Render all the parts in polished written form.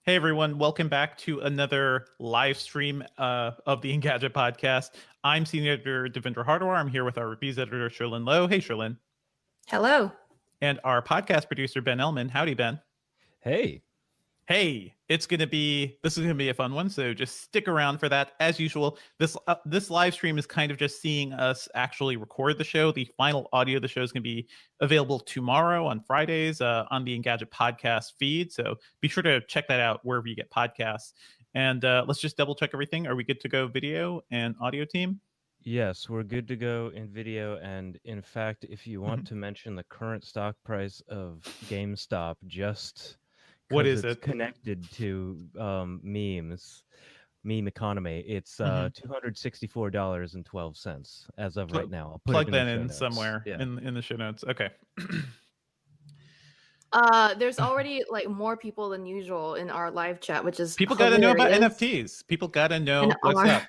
Hey everyone, welcome back to another live stream of the Engadget podcast. I'm Senior Editor Devendra Hardawar. I'm here with our reviews editor Sherlyn Lowe. Hey Sherlyn. Hello. And our podcast producer Ben Ellman. Howdy Ben. Hey. Hey, this is gonna be a fun one, so just stick around for that. As usual, this live stream is kind of just seeing us actually record the show. The final audio of the show is gonna be available tomorrow on Fridays on the Engadget podcast feed. So be sure to check that out wherever you get podcasts. And let's just double check everything. Are we good to go, video and audio team? Yes, we're good to go in video. And in fact, if you want to mention the current stock price of GameStop, just what is it's it connected to meme economy, it's $264.12 as of right now. I'll plug that in somewhere in the show notes. Okay. There's already like more people than usual in our live chat, which is people got to know about NFTs. People got to know what's up.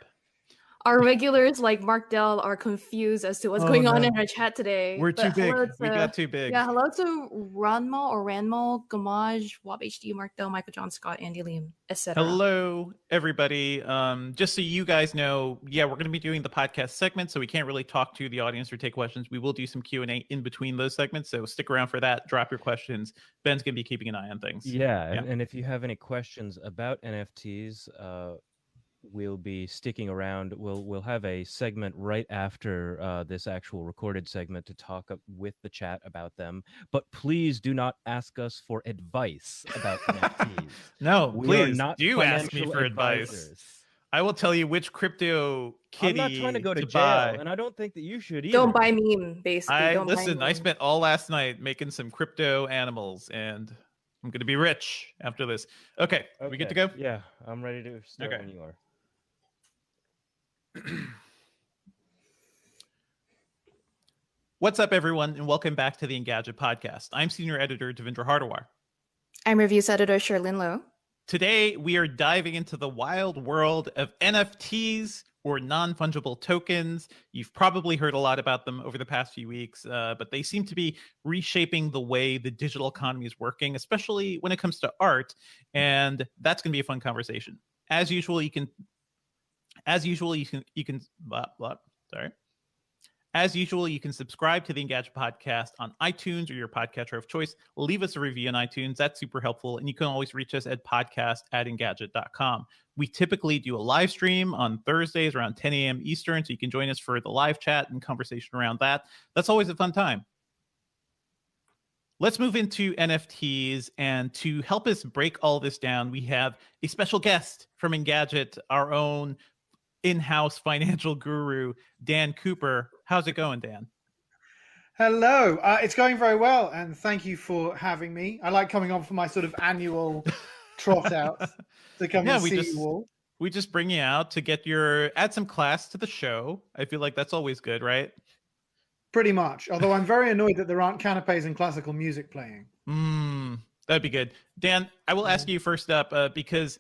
Our regulars like Mark Dell are confused as to what's going on in our chat today. We're too big. We got too big. Yeah, hello to Ranmo, Gamaj, WobHD, Mark Dell, Michael John Scott, Andy Liam, etc. Hello, everybody. Just so you guys know, we're going to be doing the podcast segment, so we can't really talk to the audience or take questions. We will do some Q&A in between those segments, so stick around for that. Drop your questions. Ben's going to be keeping an eye on things. And if you have any questions about NFTs, we'll be sticking around. We'll have a segment right after this actual recorded segment to talk with the chat about them. But please do not ask us for advice about NFTs. No, please do ask me for advice. I will tell you which crypto kitty I'm not trying to go to jail, buy. and I don't think that you should either. Don't buy meme, basically. I spent all last night making some crypto animals, and I'm going to be rich after this. Okay, we good to go? Yeah, I'm ready to start when you are. What's up, everyone, and welcome back to the Engadget podcast. I'm Senior Editor Devendra Hardawar. I'm Reviews Editor Sherlyn Lowe. Today, we are diving into the wild world of NFTs, or non-fungible tokens. You've probably heard a lot about them over the past few weeks, but they seem to be reshaping the way the digital economy is working, especially when it comes to art, and that's going to be a fun conversation. As usual, you can subscribe to the Engadget podcast on iTunes or your podcatcher of choice. Leave us a review on iTunes. That's super helpful. And you can always reach us at podcast@engadget.com. We typically do a live stream on Thursdays around 10 a.m. Eastern, so you can join us for the live chat and conversation around that. That's always a fun time. Let's move into NFTs, and to help us break all this down, we have a special guest from Engadget, our own in-house financial guru, Dan Cooper. How's it going, Dan? Hello. It's going very well, and thank you for having me. I like coming on for my sort of annual trot out to come and see you all. We just bring you out to add some class to the show. I feel like that's always good, right? Pretty much. Although I'm very annoyed that there aren't canapes and classical music playing. That'd be good. Dan, I will ask you first up because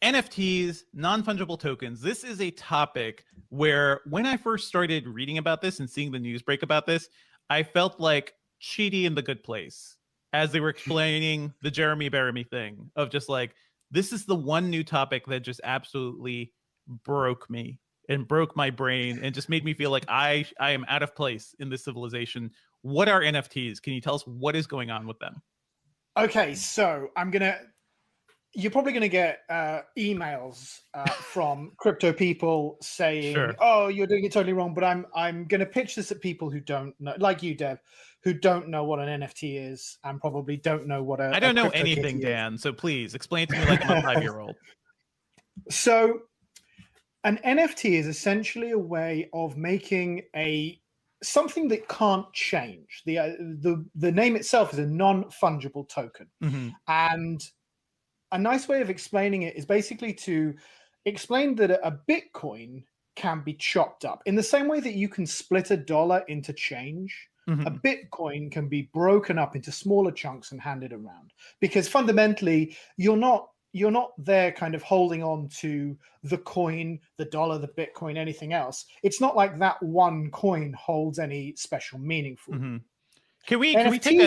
NFTs, non-fungible tokens, this is a topic where when I first started reading about this and seeing the news break about this, I felt like Cheaty in The Good Place as they were explaining the Jeremy Bearimy thing of just like, this is the one new topic that just absolutely broke me and broke my brain and just made me feel like I am out of place in this civilization. What are NFTs? Can you tell us what is going on with them? Okay, so you're probably going to get emails from crypto people saying, sure, oh, you're doing it totally wrong. But I'm going to pitch this at people who don't know, like you, Dev, who don't know what an NFT is and probably don't know what I don't know anything, Dan. So please explain it to me like I'm a 5-year-old. So an NFT is essentially a way of making something that can't change. The name itself is a non-fungible token. Mm-hmm. And a nice way of explaining it is basically to explain that a Bitcoin can be chopped up in the same way that you can split a dollar into change. Mm-hmm. A Bitcoin can be broken up into smaller chunks and handed around, because fundamentally you're not there kind of holding on to the coin, the dollar, the Bitcoin, anything else. It's not like that one coin holds any special meaning for you. Mm-hmm. Can we take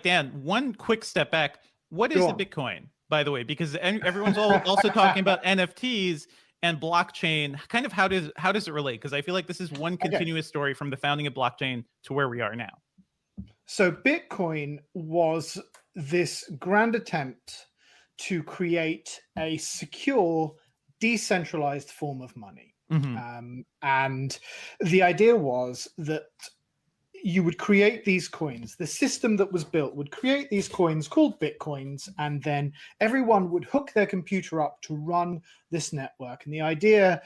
Dan, one quick step back? What is a Bitcoin? by the way, because everyone's also talking about NFTs and blockchain. Kind of how does it relate? Because I feel like this is one continuous story from the founding of blockchain to where we are now. So Bitcoin was this grand attempt to create a secure, decentralized form of money. And the idea was that you would create these coins. The system that was built would create these coins called Bitcoins, and then everyone would hook their computer up to run this network. And the idea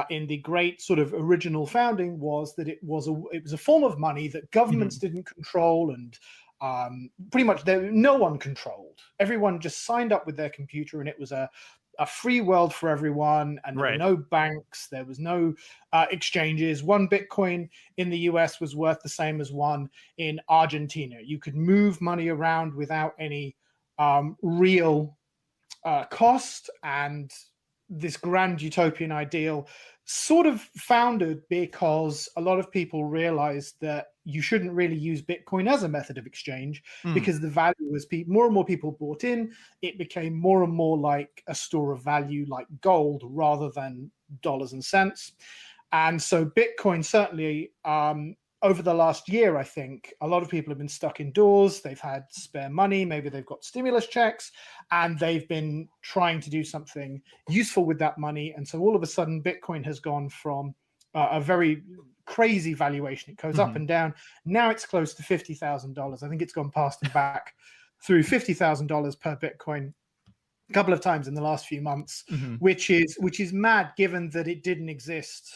in the great sort of original founding was that it was a form of money that governments didn't control, and pretty much no one controlled. Everyone just signed up with their computer, and it was a free world for everyone, and there were no banks, there was no exchanges. One Bitcoin in the US was worth the same as one in Argentina. You could move money around without any real cost, and this grand utopian ideal sort of founded because a lot of people realized that you shouldn't really use Bitcoin as a method of exchange because the value was more and more people bought in. It became more and more like a store of value, like gold, rather than dollars and cents. And so Bitcoin certainly, over the last year, I think a lot of people have been stuck indoors. They've had spare money. Maybe they've got stimulus checks, and they've been trying to do something useful with that money. And so all of a sudden, Bitcoin has gone from a very crazy valuation. It goes up and down. Now it's close to $50,000. I think it's gone past and back through $50,000 per Bitcoin a couple of times in the last few months, which is mad given that it didn't exist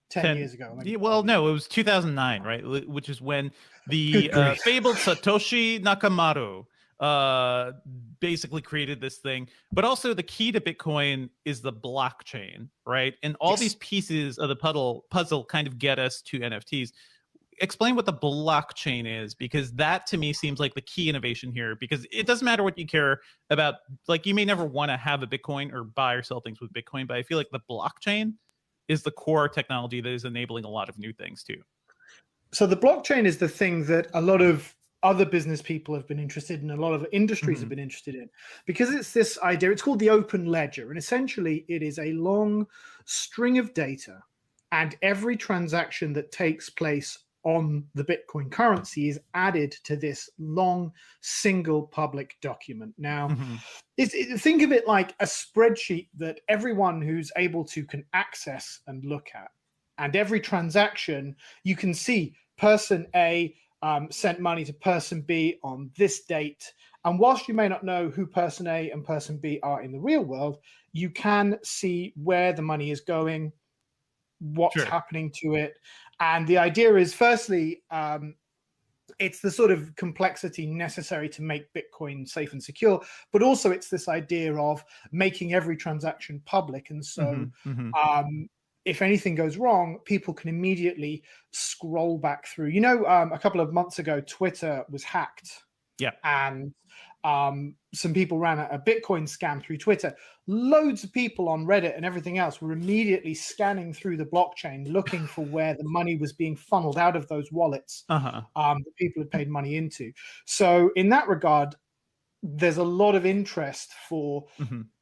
10 years ago. Well, no, it was 2009, right? Which is when the fabled Satoshi Nakamoto basically created this thing. But also the key to Bitcoin is the blockchain, right? And all these pieces of the puzzle kind of get us to NFTs. Explain what the blockchain is, because that to me seems like the key innovation here, because it doesn't matter what you care about. Like, you may never want to have a Bitcoin or buy or sell things with Bitcoin, but I feel like the blockchain is the core technology that is enabling a lot of new things too. So the blockchain is the thing that a lot of other business people have been interested in, a lot of industries have been interested in, because it's this idea. It's called the open ledger, and essentially it is a long string of data, and every transaction that takes place on the Bitcoin currency is added to this long single public document. Now, think of it like a spreadsheet that everyone who's able to can access and look at. And every transaction, you can see person A sent money to person B on this date. And whilst you may not know who person A and person B are in the real world, you can see where the money is going, what's happening to it. And the idea is, firstly, it's the sort of complexity necessary to make Bitcoin safe and secure, but also it's this idea of making every transaction public. And so if anything goes wrong, people can immediately scroll back through. You know, a couple of months ago, Twitter was hacked. Yeah. And some people ran a Bitcoin scam through Twitter. Loads of people on Reddit and everything else were immediately scanning through the blockchain, looking for where the money was being funneled out of those wallets that people had paid money into. So in that regard, there's a lot of interest for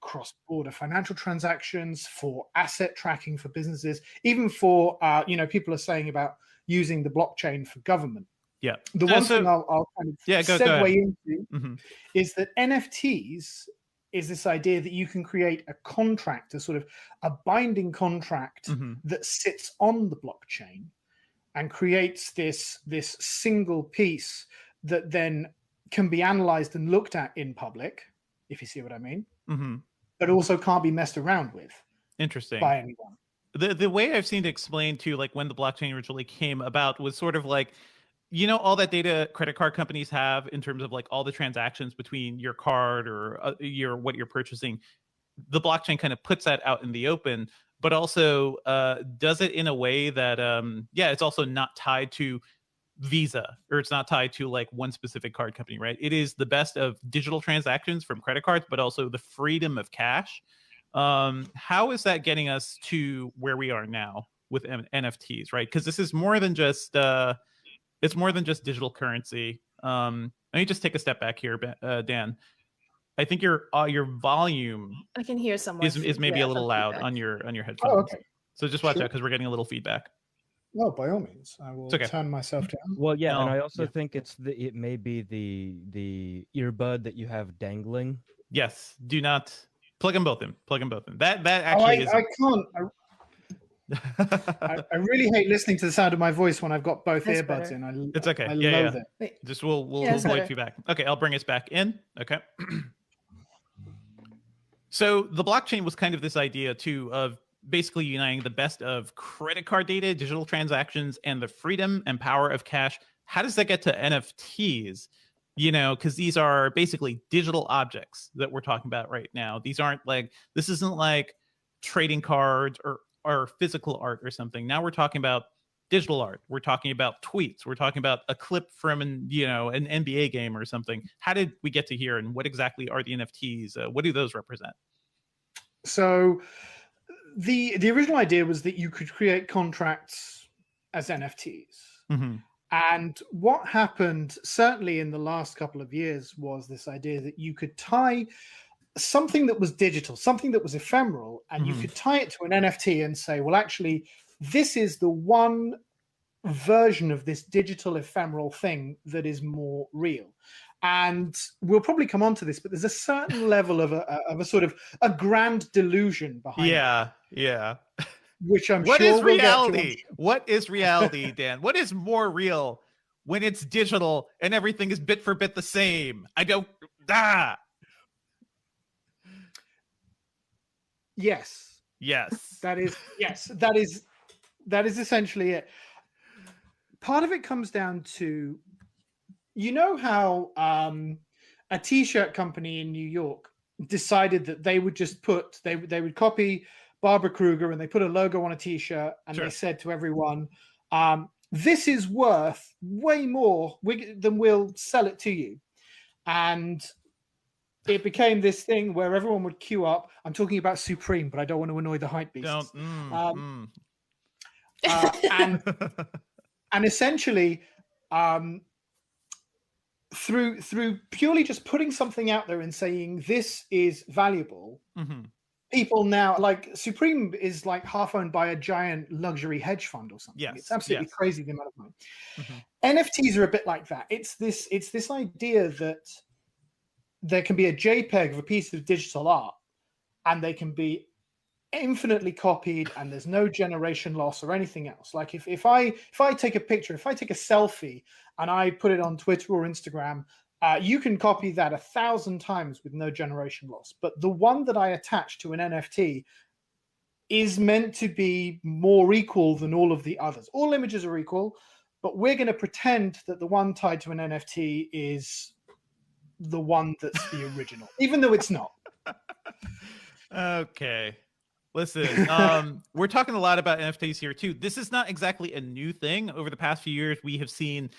cross-border financial transactions, for asset tracking for businesses, even for, people are saying about using the blockchain for government. Yeah. The one thing I'll kind of segue into is that NFTs is this idea that you can create a contract, a sort of a binding contract that sits on the blockchain and creates this single piece that then can be analyzed and looked at in public, if you see what I mean, but also can't be messed around with. Interesting. By anyone. The way I've seen it explained to, like, when the blockchain originally came about was sort of like, you know, all that data credit card companies have in terms of like all the transactions between your card or what you're purchasing. The blockchain kind of puts that out in the open, but also does it in a way that, it's also not tied to Visa, or it's not tied to like one specific card company, right? It is the best of digital transactions from credit cards, but also the freedom of cash. How is that getting us to where we are now with NFTs, right? Because this is more than just it's more than just digital currency. Let me just take a step back here, Dan. I think your volume I can hear someone. is maybe a little some loud feedback. on your headphones. Oh, okay. So just watch Sure. out because we're getting a little feedback. Well, by all means, I will okay. turn myself down. Well, yeah, and No, I also yeah. think it may be the earbud that you have dangling. Yes. Do not plug them both in. Plug them both in. That Oh, actually is. I can't. I really hate listening to the sound of my voice when I've got both That's earbuds better. in. It's okay. I Yeah, loathe yeah. it. Wait. Just we'll Yeah, that's avoid better. feedback. Okay, I'll bring us back in. Okay. So the blockchain was kind of this idea too of basically uniting the best of credit card data, digital transactions, and the freedom and power of cash. How does that get to NFTs? You know, because these are basically digital objects that we're talking about right now. These aren't like, this isn't like trading cards or physical art or something. Now we're talking about digital art. We're talking about tweets. We're talking about a clip from an NBA game or something. How did we get to here, and what exactly are the NFTs? What do those represent? So the original idea was that you could create contracts as NFTs. Mm-hmm. And what happened, certainly in the last couple of years, was this idea that you could tie something that was digital, something that was ephemeral, and you could tie it to an NFT and say, well, actually, this is the one version of this digital ephemeral thing that is more real. And we'll probably come on to this, but there's a certain level of a sort of a grand delusion behind it. Yeah. Which I'm what sure is we'll get to. reality? What is reality, Dan? What is more real when it's digital and everything is bit for bit the same? I don't. Yes. That is essentially it. Part of it comes down to, you know how a t-shirt company in New York decided that they would just they would copy Barbara Kruger and they put a logo on a t-shirt and Sure. They said to everyone, this is worth way more than we'll sell it to you. And it became this thing where everyone would queue up. I'm talking about Supreme, but I don't want to annoy the hype beasts. And essentially, through purely just putting something out there and saying this is valuable, people now, like, Supreme is like half owned by a giant luxury hedge fund or something. It's absolutely crazy the amount of money. NFTs are a bit like that. It's this idea that there can be a JPEG of a piece of digital art, and they can be infinitely copied, and there's no generation loss or anything else. Like if I take a picture, if I take a selfie and I put it on Twitter or Instagram, you can copy that 1,000 times with no generation loss. But the one that I attach to an NFT is meant to be more equal than all of the others. All images are equal, but we're going to pretend that the one tied to an NFT is the one that's the original, even though it's not. Okay. Listen, we're talking a lot about NFTs here too. This is not exactly a new thing. Over the past few years, we have seen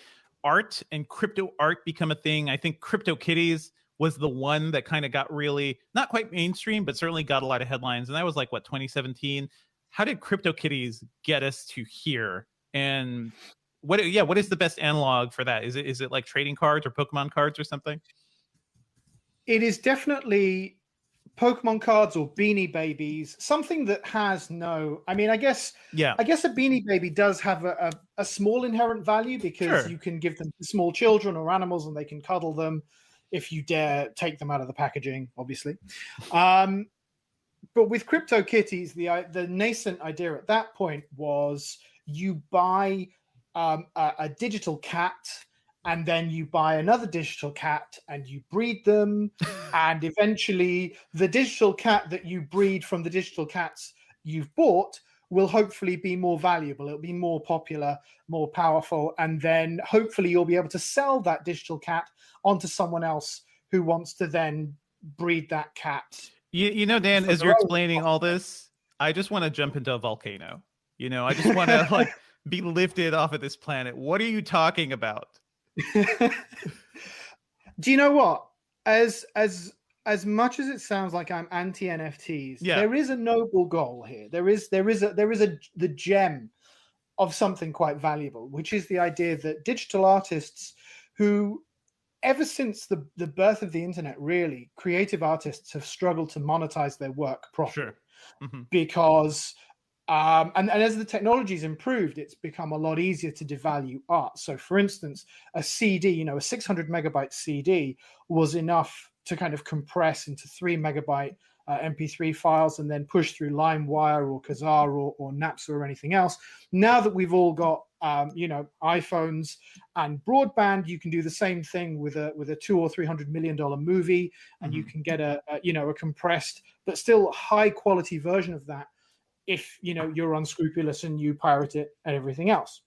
art and crypto art become a thing. I think Cryptokitties was the one that kind of got really, not quite mainstream, but certainly got a lot of headlines. And that was like, what, 2017? How did Cryptokitties get us to here? And what is the best analog for that? Is it like trading cards or Pokemon cards or something? It is definitely Pokemon cards or Beanie Babies, something that has no, I mean, I guess a Beanie Baby does have a small inherent value because you can give them to small children or animals and they can cuddle them if you dare take them out of the packaging, obviously. But with Cryptokitties, the nascent idea at that point was you buy a digital cat, and then you buy another digital cat and you breed them. And eventually the digital cat that you breed from the digital cats you've bought will hopefully be more valuable. It'll be more popular, more powerful. And then hopefully you'll be able to sell that digital cat onto someone else who wants to then breed that cat. You know, Dan, as you're explaining all this, I just want to jump into a volcano. You know, I just want to like be lifted off of this planet. What are you talking about? Do you know what? As much as it sounds like I'm anti NFTs, there is a noble goal here. There is the gem of something quite valuable, which is the idea that digital artists who ever since the birth of the internet, really, creative artists have struggled to monetize their work properly. Sure. Because and as the technology's improved, it's become a lot easier to devalue art. So for instance, a CD, a 600 megabyte CD was enough to kind of compress into 3 megabyte MP3 files and then push through LimeWire or Kazaa or Napster or anything else. Now that we've all got iPhones and broadband, you can do the same thing with a $200 or $300 million movie, and you can get a compressed but still high quality version of that if you're unscrupulous and you pirate it and everything else.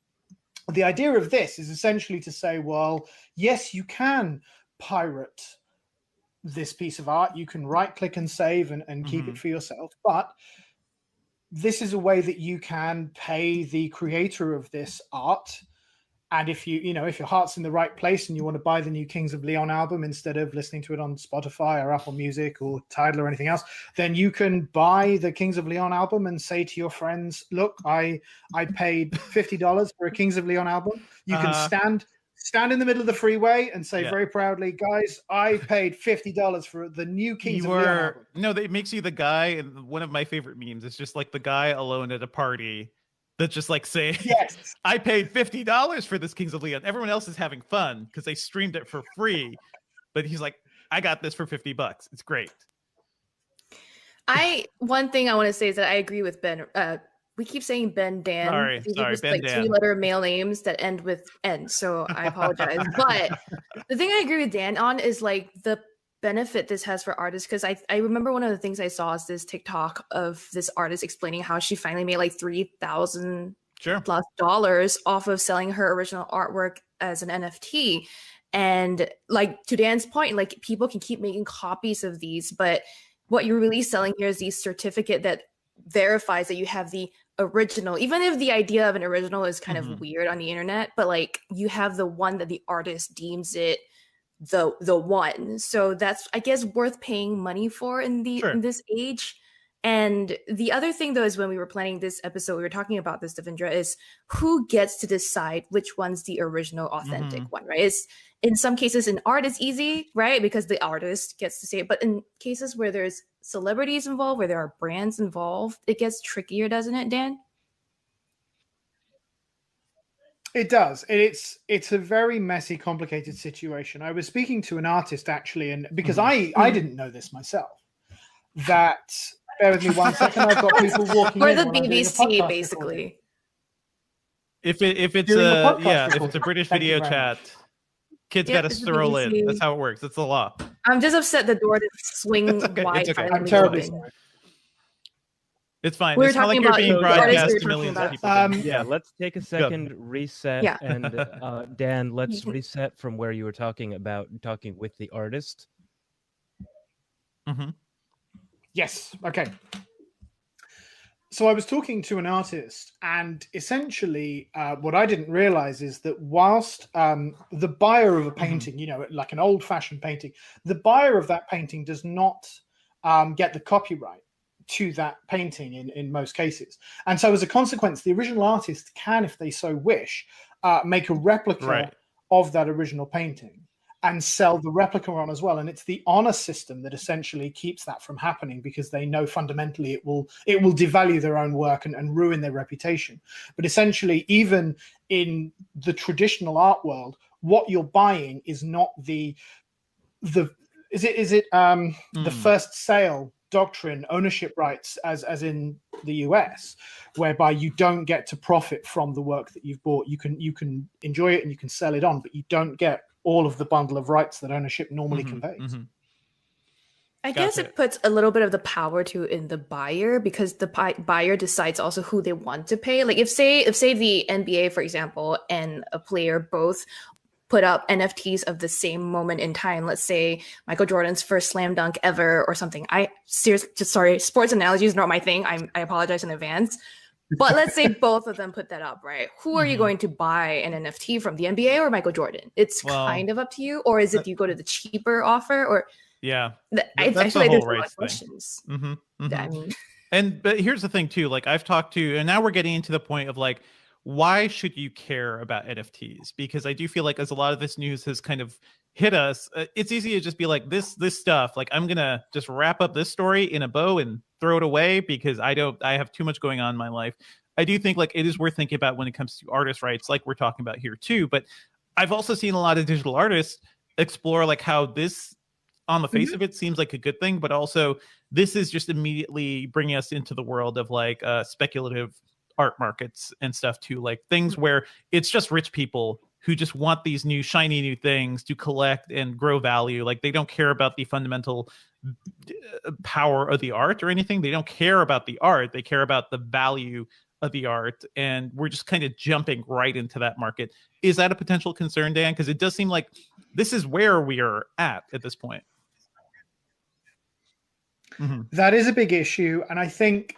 The idea of this is essentially to say, well, yes, you can pirate this piece of art. You can right click and save and keep it for yourself, but this is a way that you can pay the creator of this art. And if if your heart's in the right place and you want to buy the new Kings of Leon album instead of listening to it on Spotify or Apple Music or Tidal or anything else, then you can buy the Kings of Leon album and say to your friends, look, I paid $50 for a Kings of Leon album. You can stand in the middle of the freeway and say very proudly, guys, I paid $50 for the new Kings of Leon album. No, it makes you the guy, and one of my favorite memes is just like the guy alone at a party that just like say, yes, I paid $50 for this Kings of Leon. Everyone else is having fun because they streamed it for free. But he's like, I got this for $50. It's great. One thing I want to say is that I agree with Ben. We keep saying Ben, Dan. Sorry, Ben, Dan. 3-letter male names that end with N. So I apologize. But the thing I agree with Dan on is like the benefit this has for artists, because I remember one of the things I saw is this TikTok of this artist explaining how she finally made like $3,000 plus dollars off of selling her original artwork as an NFT. And like to Dan's point, like people can keep making copies of these, but what you're really selling here is the certificate that verifies that you have the original, even if the idea of an original is kind of weird on the internet, but like you have the one that the artist deems it the one. So that's, I guess, worth paying money for in this age. And the other thing though is when we were planning this episode, we were talking about this, Devindra, is who gets to decide which one's the original authentic one, right? It's in some cases in art it's easy, right? Because the artist gets to say it. But in cases where there's celebrities involved, where there are brands involved, it gets trickier, doesn't it, Dan? It does. It's a very messy, complicated situation. I was speaking to an artist actually, and because I didn't know this myself, that bear with me 1 second, I've got people walking or in the when I'm doing a BBC podcast basically recording. If it's a British video chat, kids got to stroll in. That's how it works. That's the law. I'm just upset the door didn't swing wide. It's okay. I'm terribly sorry. It's fine. We're it's not like talking you're about being the broadcast artist to millions of people. Yeah, let's take a second, reset, and Dan, let's reset from where you were talking with the artist. Yes. Okay. So I was talking to an artist, and essentially what I didn't realize is that whilst the buyer of a painting, like an old-fashioned painting, the buyer of that painting does not get the copyright to that painting in most cases. And so as a consequence, the original artist can, if they so wish, make a replica of that original painting and sell the replica on as well. And it's the honor system that essentially keeps that from happening, because they know fundamentally it will devalue their own work and ruin their reputation. But essentially, even in the traditional art world, what you're buying is not the first sale doctrine, ownership rights, as in the US, whereby you don't get to profit from the work that you've bought. You can enjoy it and you can sell it on, but you don't get all of the bundle of rights that ownership normally conveys. I guess it puts a little bit of the power in the buyer, because the buyer decides also who they want to pay. Like if say the NBA, for example, and a player both put up NFTs of the same moment in time. Let's say Michael Jordan's first slam dunk ever or something. Sorry, sports analogy is not my thing. I apologize in advance. But let's say both of them put that up, right? Who are you going to buy an NFT from, the NBA or Michael Jordan? It's kind of up to you. Or is it you go to the cheaper offer? Or I feel like there's a lot of questions. But here's the thing too. Like I've talked to, and now we're getting into the point of like, why should you care about NFTs? Because I do feel like as a lot of this news has kind of hit us, it's easy to just be like, this stuff, like, I'm gonna just wrap up this story in a bow and throw it away because I have too much going on in my life. I do think like it is worth thinking about when it comes to artist rights, like we're talking about here too. But I've also seen a lot of digital artists explore like how this, on the face of it, seems like a good thing, but also this is just immediately bringing us into the world of like speculative art markets and stuff too, like things where it's just rich people who just want these new shiny new things to collect and grow value. Like they don't care about the fundamental power of the art or anything. They don't care about the art. They care about the value of the art. And we're just kind of jumping right into that market. Is that a potential concern, Dan? Because it does seem like this is where we are at this point. That is a big issue, and I think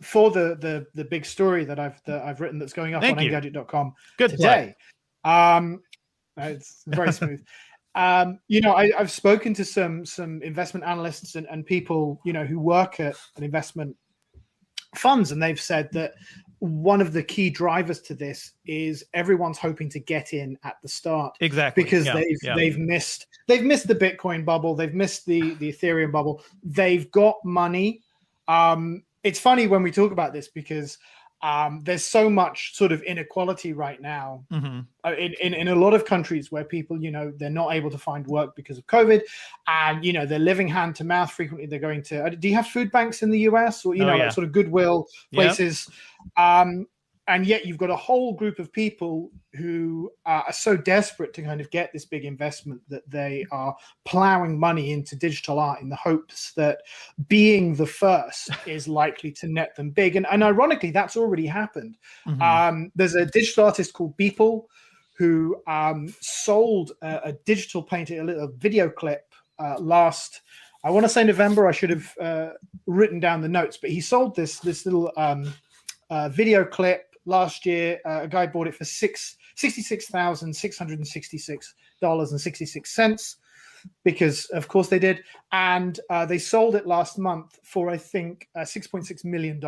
for the big story that I've written that's going up on Engadget.com today, it's very smooth. I've spoken to some investment analysts and people who work at investment funds, and they've said that one of the key drivers to this is everyone's hoping to get in at the start, exactly, because they've missed the Bitcoin bubble, they've missed the Ethereum bubble, they've got money. It's funny when we talk about this because there's so much sort of inequality right now in a lot of countries where people, they're not able to find work because of COVID, and they're living hand to mouth. Frequently they're going to, do you have food banks in the US, or like sort of Goodwill places? And yet you've got a whole group of people who are so desperate to kind of get this big investment that they are plowing money into digital art in the hopes that being the first is likely to net them big. And ironically, that's already happened. There's a digital artist called Beeple who sold a digital painting, a little video clip last, I want to say November. I should have written down the notes, but he sold this little video clip last year. A guy bought it for $66,666.66, because of course they did, and they sold it last month for I think $6.6 million.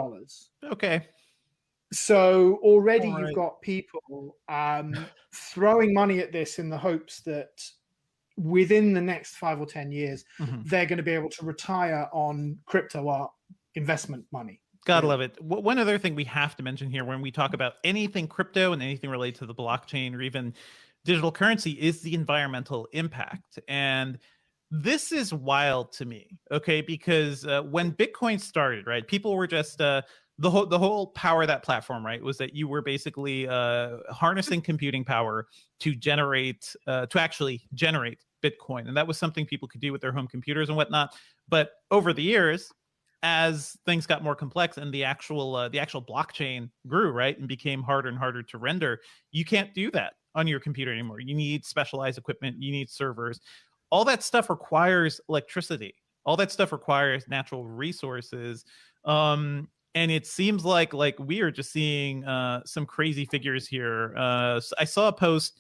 Okay. So already you've got people throwing money at this in the hopes that within the next 5 or 10 years, they're going to be able to retire on crypto art investment money. Gotta love it. One other thing we have to mention here when we talk about anything crypto and anything related to the blockchain or even digital currency is the environmental impact. And this is wild to me, okay? Because when Bitcoin started, right, people were just the whole power of that platform, right, was that you were basically harnessing computing power to actually generate Bitcoin, and that was something people could do with their home computers and whatnot. But over the years, as things got more complex and the actual blockchain grew, right, and became harder and harder to render, you can't do that on your computer anymore. You need specialized equipment, you need servers. All that stuff requires electricity. All that stuff requires natural resources. And it seems like we are just seeing some crazy figures here. So I saw a post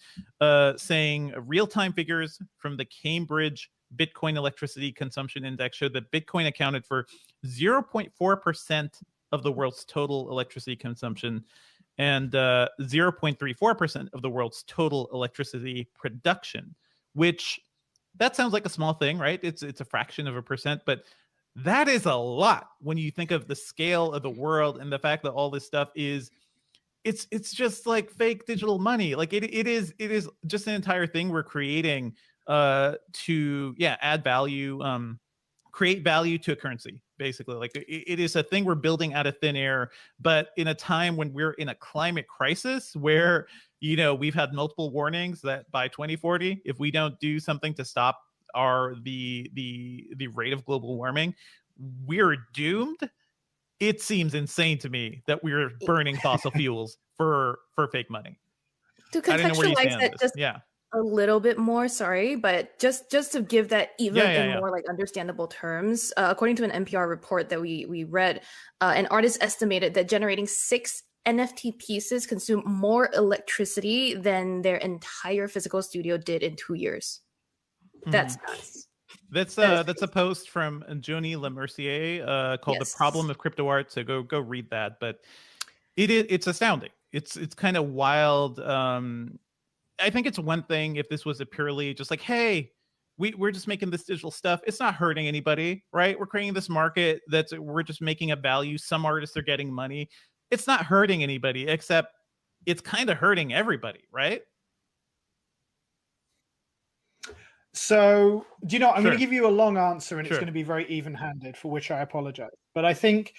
saying real-time figures from the Cambridge Bitcoin Electricity Consumption Index showed that Bitcoin accounted for 0.4% of the world's total electricity consumption and 0.34% of the world's total electricity production, which that sounds like a small thing, right? It's a fraction of a percent, but that is a lot when you think of the scale of the world and the fact that all this stuff is it's just like fake digital money. Like it is just an entire thing we're creating to add value, create value to a currency, basically. Like it is a thing we're building out of thin air, but in a time when we're in a climate crisis where we've had multiple warnings that by 2040, if we don't do something to stop the rate of global warming, we're doomed. It seems insane to me that we're burning fossil fuels for fake money. To contextualize that just a little bit more, sorry, but just to give that even in more like understandable terms, according to an NPR report that we read, an artist estimated that generating 6 NFT pieces consume more electricity than their entire physical studio did in 2 years. That's nuts. That's a post from Joni Lemercier called "The Problem of Crypto Art." So go read that. But it's astounding. It's kind of wild. I think it's one thing if this was a purely just like, hey, we're just making this digital stuff. It's not hurting anybody, right? We're creating this market we're just making a value. Some artists are getting money. It's not hurting anybody, except it's kind of hurting everybody, right? So, do you know, I'm Sure. going to give you a long answer and Sure. it's going to be very even-handed, for which I apologize. But I think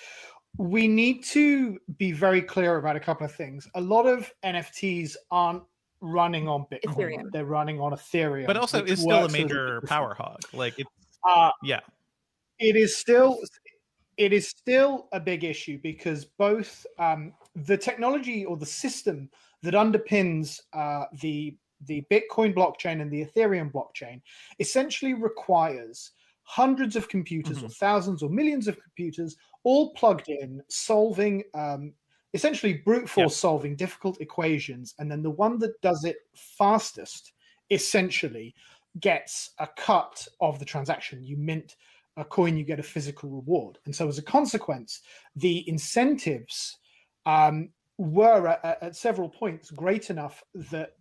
we need to be very clear about a couple of things. A lot of NFTs aren't running on Bitcoin. Ethereum. They're running on Ethereum. But also which it's still a works little major bit power hog. Like it's different. It is still a big issue because both the technology or the system that underpins the Bitcoin blockchain and the Ethereum blockchain essentially requires hundreds of computers or thousands or millions of computers all plugged in, solving essentially brute force solving difficult equations. And then the one that does it fastest essentially gets a cut of the transaction. You mint a coin, you get a physical reward. And so as a consequence, the incentives were at several points great enough that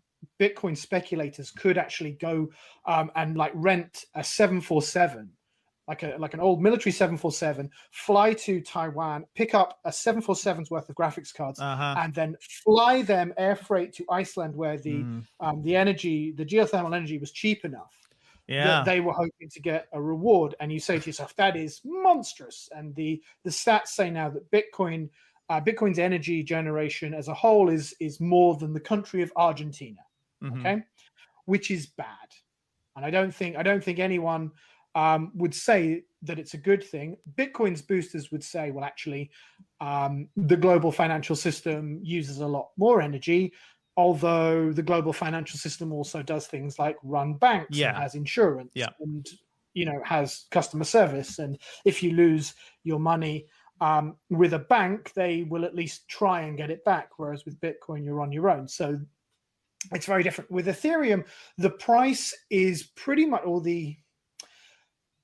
Bitcoin speculators could actually go and like rent a 747, like an old military 747, fly to Taiwan, pick up a 747's worth of graphics cards, and then fly them air freight to Iceland, where the energy, the geothermal energy, was cheap enough that they were hoping to get a reward. And you say to yourself, that is monstrous. And the stats say now that Bitcoin's energy generation as a whole is more than the country of Argentina. Okay, which is bad, and I don't think anyone would say that it's a good thing. Bitcoin's boosters would say, well, actually, the global financial system uses a lot more energy, although the global financial system also does things like run banks and has insurance and has customer service. And if you lose your money with a bank, they will at least try and get it back, whereas with Bitcoin, you're on your own. So it's very different. With Ethereum, the price is pretty much, or the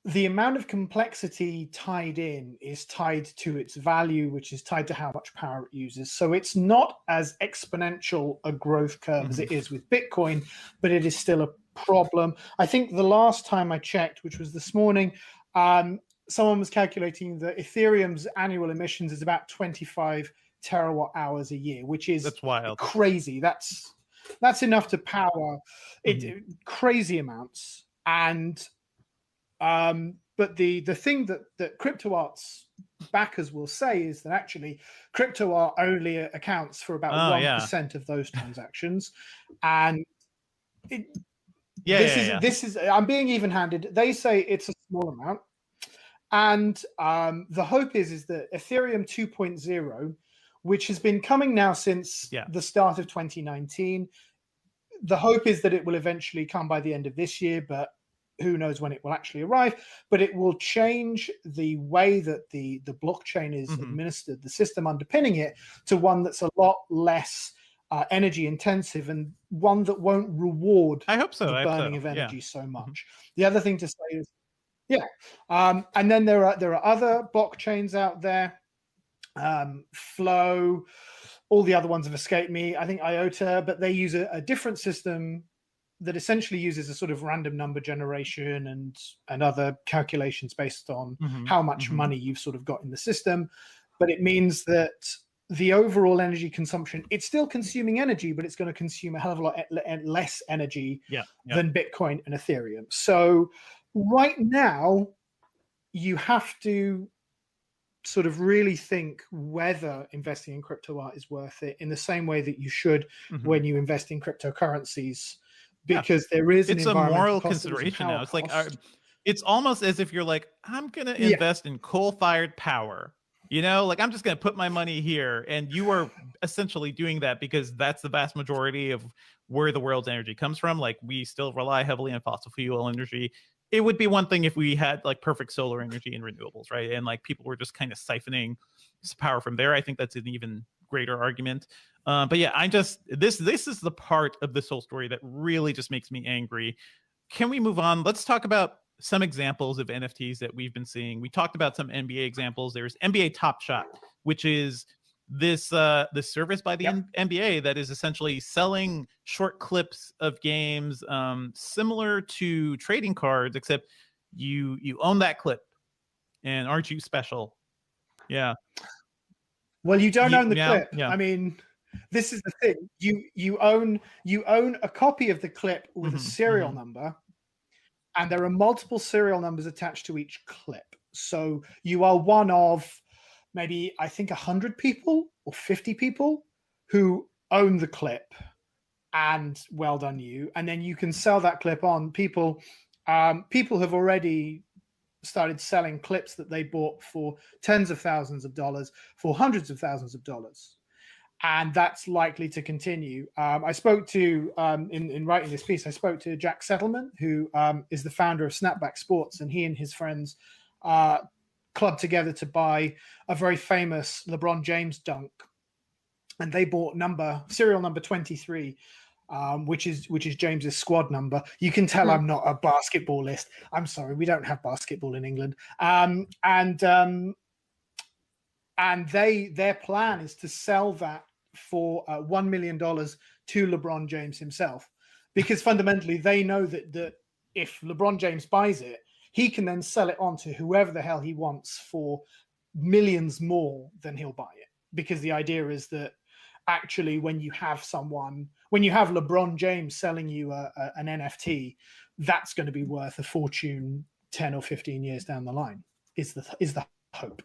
amount of complexity tied in is tied to its value, which is tied to how much power it uses. So it's not as exponential a growth curve as it is with Bitcoin, but it is still a problem. I think the last time I checked, which was this morning, someone was calculating that Ethereum's annual emissions is about 25 terawatt hours a year, which is that's wild, crazy. That's enough to power crazy amounts. And but the thing that CryptoArt's backers will say is that actually CryptoArt only accounts for about 1% of those transactions. And this is I'm being even-handed. They say it's a small amount. And the hope is that Ethereum 2.0, which has been coming now since the start of 2019. The hope is that it will eventually come by the end of this year, but who knows when it will actually arrive. But it will change the way that the blockchain is administered, the system underpinning it, to one that's a lot less energy intensive and one that won't reward the burning of energy so much. The other thing to say is, and then there are other blockchains out there. Flow, all the other ones have escaped me. I think IOTA, but they use a different system that essentially uses a sort of random number generation and other calculations based on how much money you've sort of got in the system. But it means that the overall energy consumption, it's still consuming energy, but it's going to consume a hell of a lot less energy than Bitcoin and Ethereum. So right now, you have to sort of really think whether investing in crypto art is worth it, in the same way that you should when you invest in cryptocurrencies, because there is it's a moral consideration now. It's like it's almost as if you're like, I'm gonna invest in coal-fired power, like I'm just gonna put my money here, and you are essentially doing that because that's the vast majority of where the world's energy comes from. Like we still rely heavily on fossil fuel energy. It would be one thing if we had like perfect solar energy and renewables, right? And like people were just kind of siphoning power from there. I think that's an even greater argument. But yeah, this is the part of this whole story that really just makes me angry. Can we move on? Let's talk about some examples of NFTs that we've been seeing. We talked about some NBA examples. There's NBA Top Shot, which is this service by the NBA that is essentially selling short clips of games, similar to trading cards, except you own that clip, and aren't you special? Yeah. Well, you don't own the clip. Yeah. I mean, this is the thing. You own a copy of the clip with a serial number, and there are multiple serial numbers attached to each clip. So you are one of maybe, I think, 100 people or 50 people who own the clip, and well done you. And then you can sell that clip on. People have already started selling clips that they bought for tens of thousands of dollars, for hundreds of thousands of dollars. And that's likely to continue. I spoke to, in writing this piece, I spoke to Jack Settleman, who is the founder of Snapback Sports, and he and his friends clubbed together to buy a very famous LeBron James dunk. And they bought serial number 23, which is James's squad number. You can tell I'm not a basketballist. I'm sorry, we don't have basketball in England. And their plan is to sell that for $1 million to LeBron James himself, because fundamentally they know that if LeBron James buys it, he can then sell it on to whoever the hell he wants for millions more than he'll buy it. Because the idea is that actually when you have LeBron James selling you an NFT, that's going to be worth a fortune 10 or 15 years down the line, is the hope.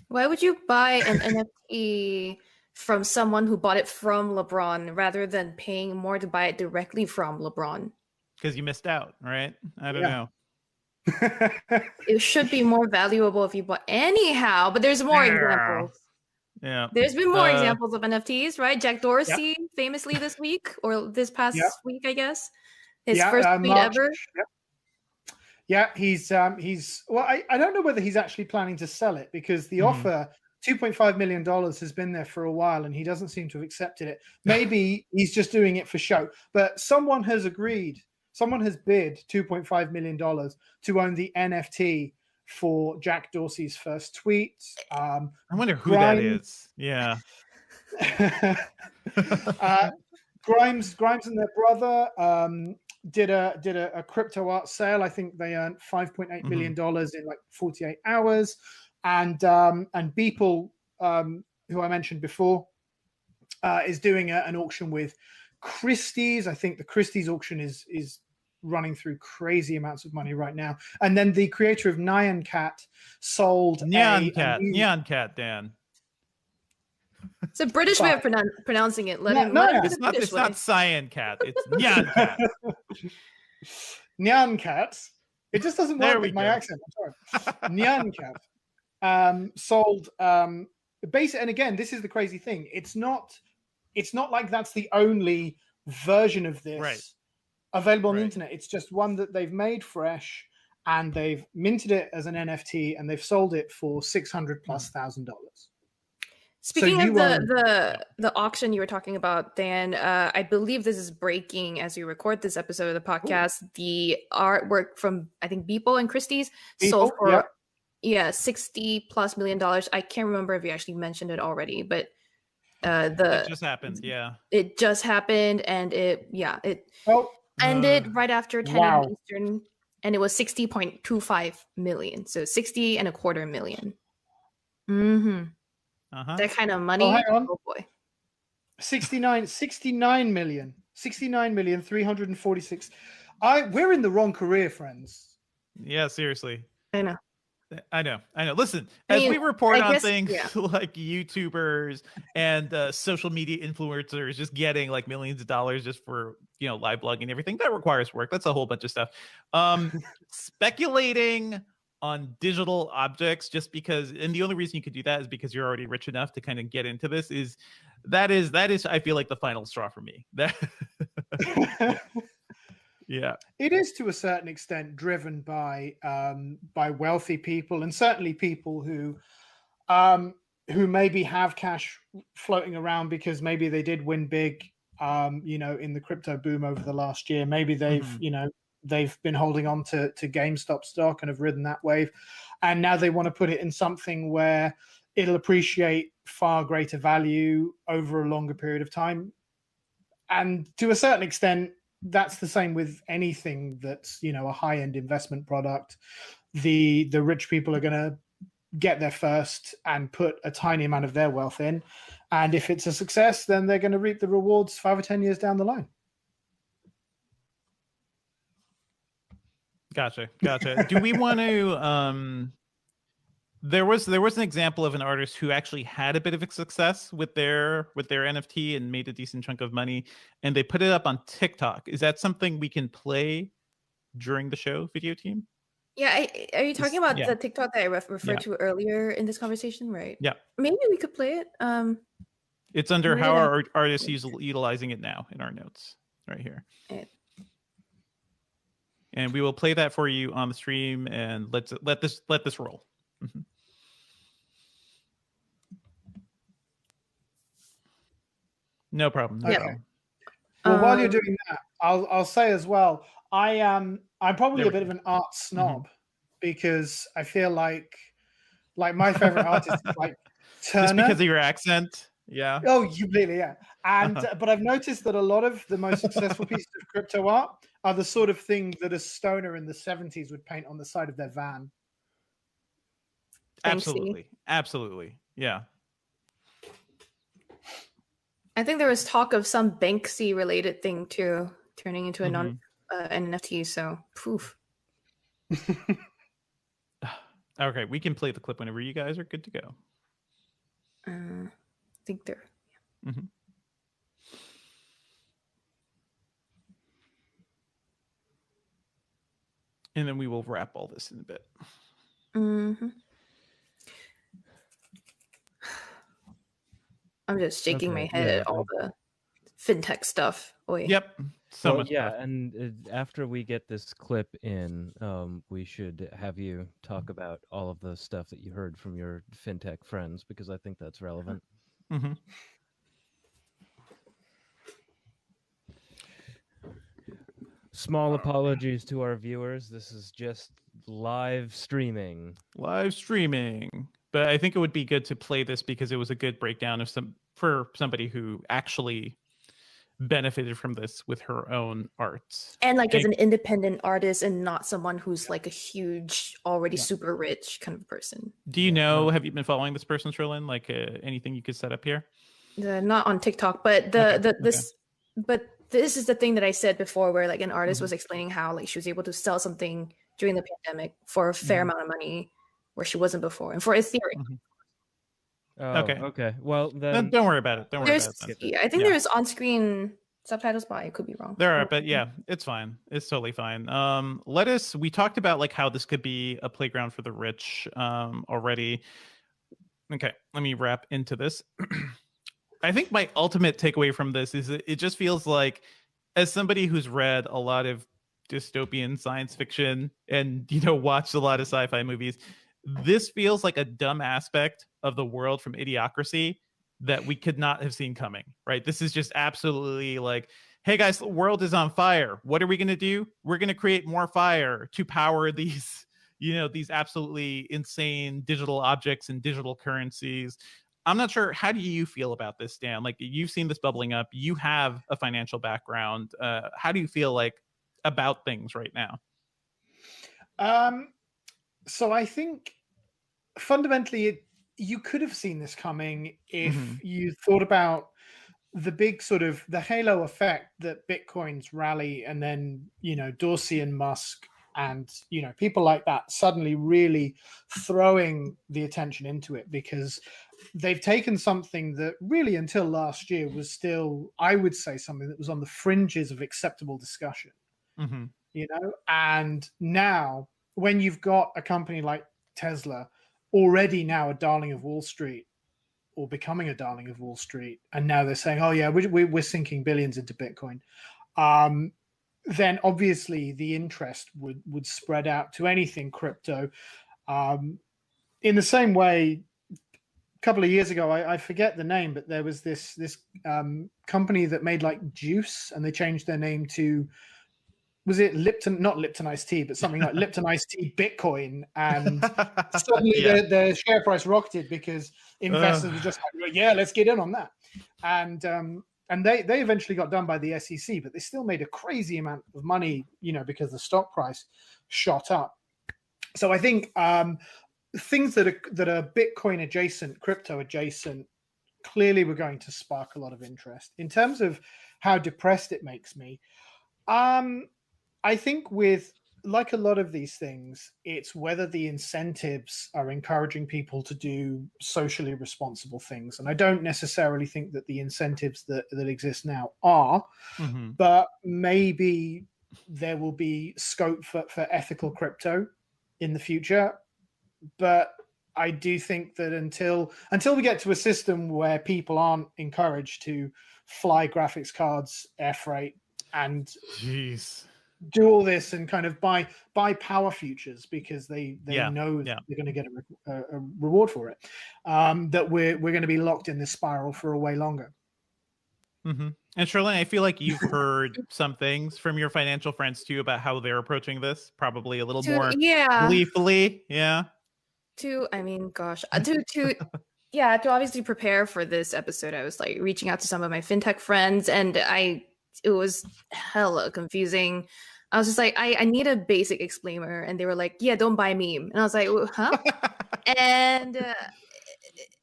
Why would you buy an NFT from someone who bought it from LeBron rather than paying more to buy it directly from LeBron? Because you missed out, right? I don't know. It should be more valuable if you bought anyhow, but there's more examples. Yeah. There's been more examples of NFTs, right? Jack Dorsey famously this week, or this past week, I guess. His first tweet ever. Yeah, he's well, I don't know whether he's actually planning to sell it, because the offer, $2.5 million, has been there for a while and he doesn't seem to have accepted it. Maybe he's just doing it for show, but someone has bid $2.5 million to own the NFT for Jack Dorsey's first tweet. I wonder who that is. Yeah. Grimes and their brother did a crypto art sale. I think they earned $5.8 million in like 48 hours. And Beeple, who I mentioned before, is doing an auction with Christie's. I think the Christie's auction is running through crazy amounts of money right now. And then the creator of Nyan Cat sold Nyan Cat, Dan. It's a British way of pronouncing it. It's not Cyan Cat. It's Nyan Cat. Nyan Cat. It just doesn't work with my accent. I'm sorry. Nyan Cat sold basic. And again, this is the crazy thing. It's not like that's the only version of this available on the internet. It's just one that they've made fresh, and they've minted it as an NFT, and they've sold it for $600,000+. Speaking of the auction you were talking about, Dan, I believe this is breaking as we record this episode of the podcast. Ooh. The artwork from, I think, Beeple and Christie's sold for $60+ million. I can't remember if you actually mentioned it already, but it just happened. It just happened, and it ended right after 10 a.m. Eastern, and it was 60.25 million. So 60.25 million. That kind of money. Oh boy. 69 million. 69,346. We're in the wrong career, friends. Yeah, seriously. I know. Listen, as we report on things like YouTubers and social media influencers just getting like millions of dollars just for, live blogging and everything, that requires work. That's a whole bunch of stuff. Speculating on digital objects just because, and the only reason you could do that is because you're already rich enough to kind of get into this, is I feel like the final straw for me. Yeah, it is to a certain extent driven by wealthy people, and certainly people who maybe have cash floating around because maybe they did win big, in the crypto boom over the last year. Maybe they've they've been holding on to GameStop stock and have ridden that wave, and now they want to put it in something where it'll appreciate far greater value over a longer period of time. And to a certain extent, that's the same with anything that's, you know, a high-end investment product. The rich people are going to get there first and put a tiny amount of their wealth in. And if it's a success, then they're going to reap the rewards 5 or 10 years down the line. Gotcha. Do we want to there was an example of an artist who actually had a bit of a success with their NFT and made a decent chunk of money, and they put it up on TikTok. Is that something we can play during the show, video team? Yeah, are you talking about yeah. the TikTok that I referred to earlier in this conversation, right? Yeah. Maybe we could play it. It's under how our artists utilizing it now in our notes right here. And we will play that for you on the stream, and let this roll. Mm-hmm. No problem. Well, while you're doing that, I'll say as well, I'm probably a bit of an art snob because I feel like my favorite artist is like Turner. Just because of your accent, yeah. Oh, completely, yeah. And but I've noticed that a lot of the most successful pieces of crypto art are the sort of thing that a stoner in the 70s would paint on the side of their van. Absolutely, yeah. I think there was talk of some Banksy related thing too, turning into an NFT. So, poof. Okay, we can play the clip whenever you guys are good to go. I think they're. Yeah. Mm-hmm. And then we will wrap all this in a bit. Mm-hmm. I'm just shaking my head at all the fintech stuff. Oy. Yep. So much. Yeah, and after we get this clip in, we should have you talk about all of the stuff that you heard from your fintech friends, because I think that's relevant. Mm-hmm. Small apologies to our viewers. This is just live streaming. But I think it would be good to play this because it was a good breakdown of for somebody who actually benefited from this with her own art. And as an independent artist and not someone who's like a huge, already super rich kind of person. Do you know, have you been following this person, Sherlyn? Like anything you could set up here? Not on TikTok, but this is the thing that I said before, where like an artist was explaining how like she was able to sell something during the pandemic for a fair amount of money where she wasn't before, and for Ethereum. Okay. Well, then don't worry about it. I think there's on-screen subtitles, but I could be wrong. There are, but yeah, it's fine. It's totally fine. We talked about like how this could be a playground for the rich already. Okay, let me wrap into this. I think my ultimate takeaway from this is it just feels like, as somebody who's read a lot of dystopian science fiction and, watched a lot of sci-fi movies, this feels like a dumb aspect of the world from Idiocracy that we could not have seen coming, right? This is just absolutely like, hey guys, the world is on fire. What are we going to do? We're going to create more fire to power these, these absolutely insane digital objects and digital currencies. I'm not sure. How do you feel about this, Dan? Like, you've seen this bubbling up. You have a financial background. How do you feel like about things right now? So I think fundamentally you could have seen this coming if you thought about the big sort of the halo effect that Bitcoin's rally, and then, Dorsey and Musk and, people like that suddenly really throwing the attention into it, because they've taken something that really until last year was still, I would say, something that was on the fringes of acceptable discussion, and now when you've got a company like Tesla already now a darling of Wall Street, or becoming a darling of Wall Street, and now they're saying, oh yeah, we're sinking billions into Bitcoin, then obviously the interest would spread out to anything crypto. In the same way, a couple of years ago, I forget the name, but there was this company that made like juice, and they changed their name to, was it Lipton, not Lipton iced tea, but something like Lipton iced tea Bitcoin, and suddenly the share price rocketed because investors were just like, well, yeah, let's get in on that. And they eventually got done by the SEC, but they still made a crazy amount of money, because the stock price shot up. So I think things that are Bitcoin adjacent, crypto adjacent, clearly we're going to spark a lot of interest. In terms of how depressed it makes me, I think with, like a lot of these things, it's whether the incentives are encouraging people to do socially responsible things. And I don't necessarily think that the incentives that exist now are, but maybe there will be scope for ethical crypto in the future. But I do think that until we get to a system where people aren't encouraged to fly graphics cards, air freight, and do all this and kind of buy power futures because they know that they're going to get a reward for it, that we're going to be locked in this spiral for a way longer. And Charlene, I feel like you've heard some things from your financial friends too about how they're approaching this, probably a little more gleefully. To obviously prepare for this episode, I was like reaching out to some of my fintech friends, and it was hella confusing. I was just like, I need a basic explainer, and they were like, yeah, don't buy meme. And I was like, huh? and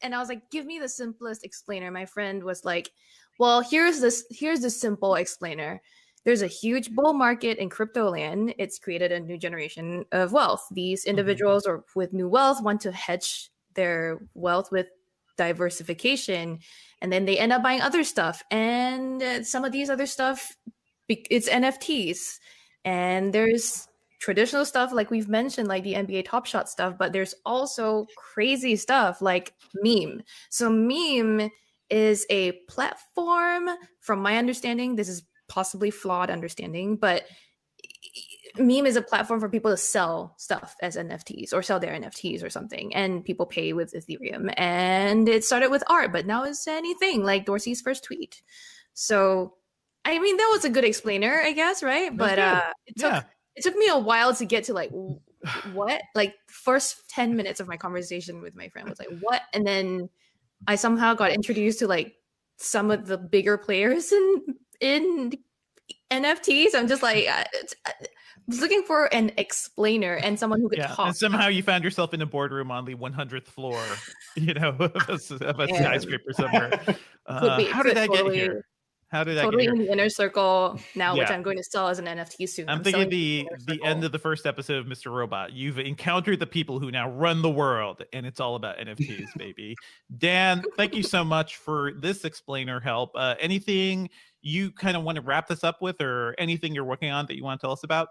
I was like, give me the simplest explainer. My friend was like, well, here's the simple explainer. There's a huge bull market in crypto land. It's created a new generation of wealth. These individuals or with new wealth want to hedge their wealth with diversification, and then they end up buying other stuff. And some of these other stuff, it's NFTs. And there's traditional stuff like we've mentioned, like the NBA Top Shot stuff, but there's also crazy stuff like meme. So meme is a platform, from my understanding, this is possibly flawed understanding, but meme is a platform for people to sell stuff as NFTs or sell their NFTs or something, and people pay with Ethereum. And it started with art, but now it's anything, like Dorsey's first tweet. So I mean, that was a good explainer, I guess, right? But it took me a while to get to like what, like first 10 minutes of my conversation with my friend was like, what? And then I somehow got introduced to like some of the bigger players in NFTs. I'm just like, I was looking for an explainer and someone who could talk. And somehow you found yourself in a boardroom on the 100th floor, of a skyscraper somewhere. How did I get here? How did I get here? In the inner circle now, which I'm going to sell as an NFT soon. I'm thinking the end of the first episode of Mr. Robot. You've encountered the people who now run the world, and it's all about NFTs, baby. Dan, thank you so much for this explainer help. Anything you kind of want to wrap this up with, or anything you're working on that you want to tell us about?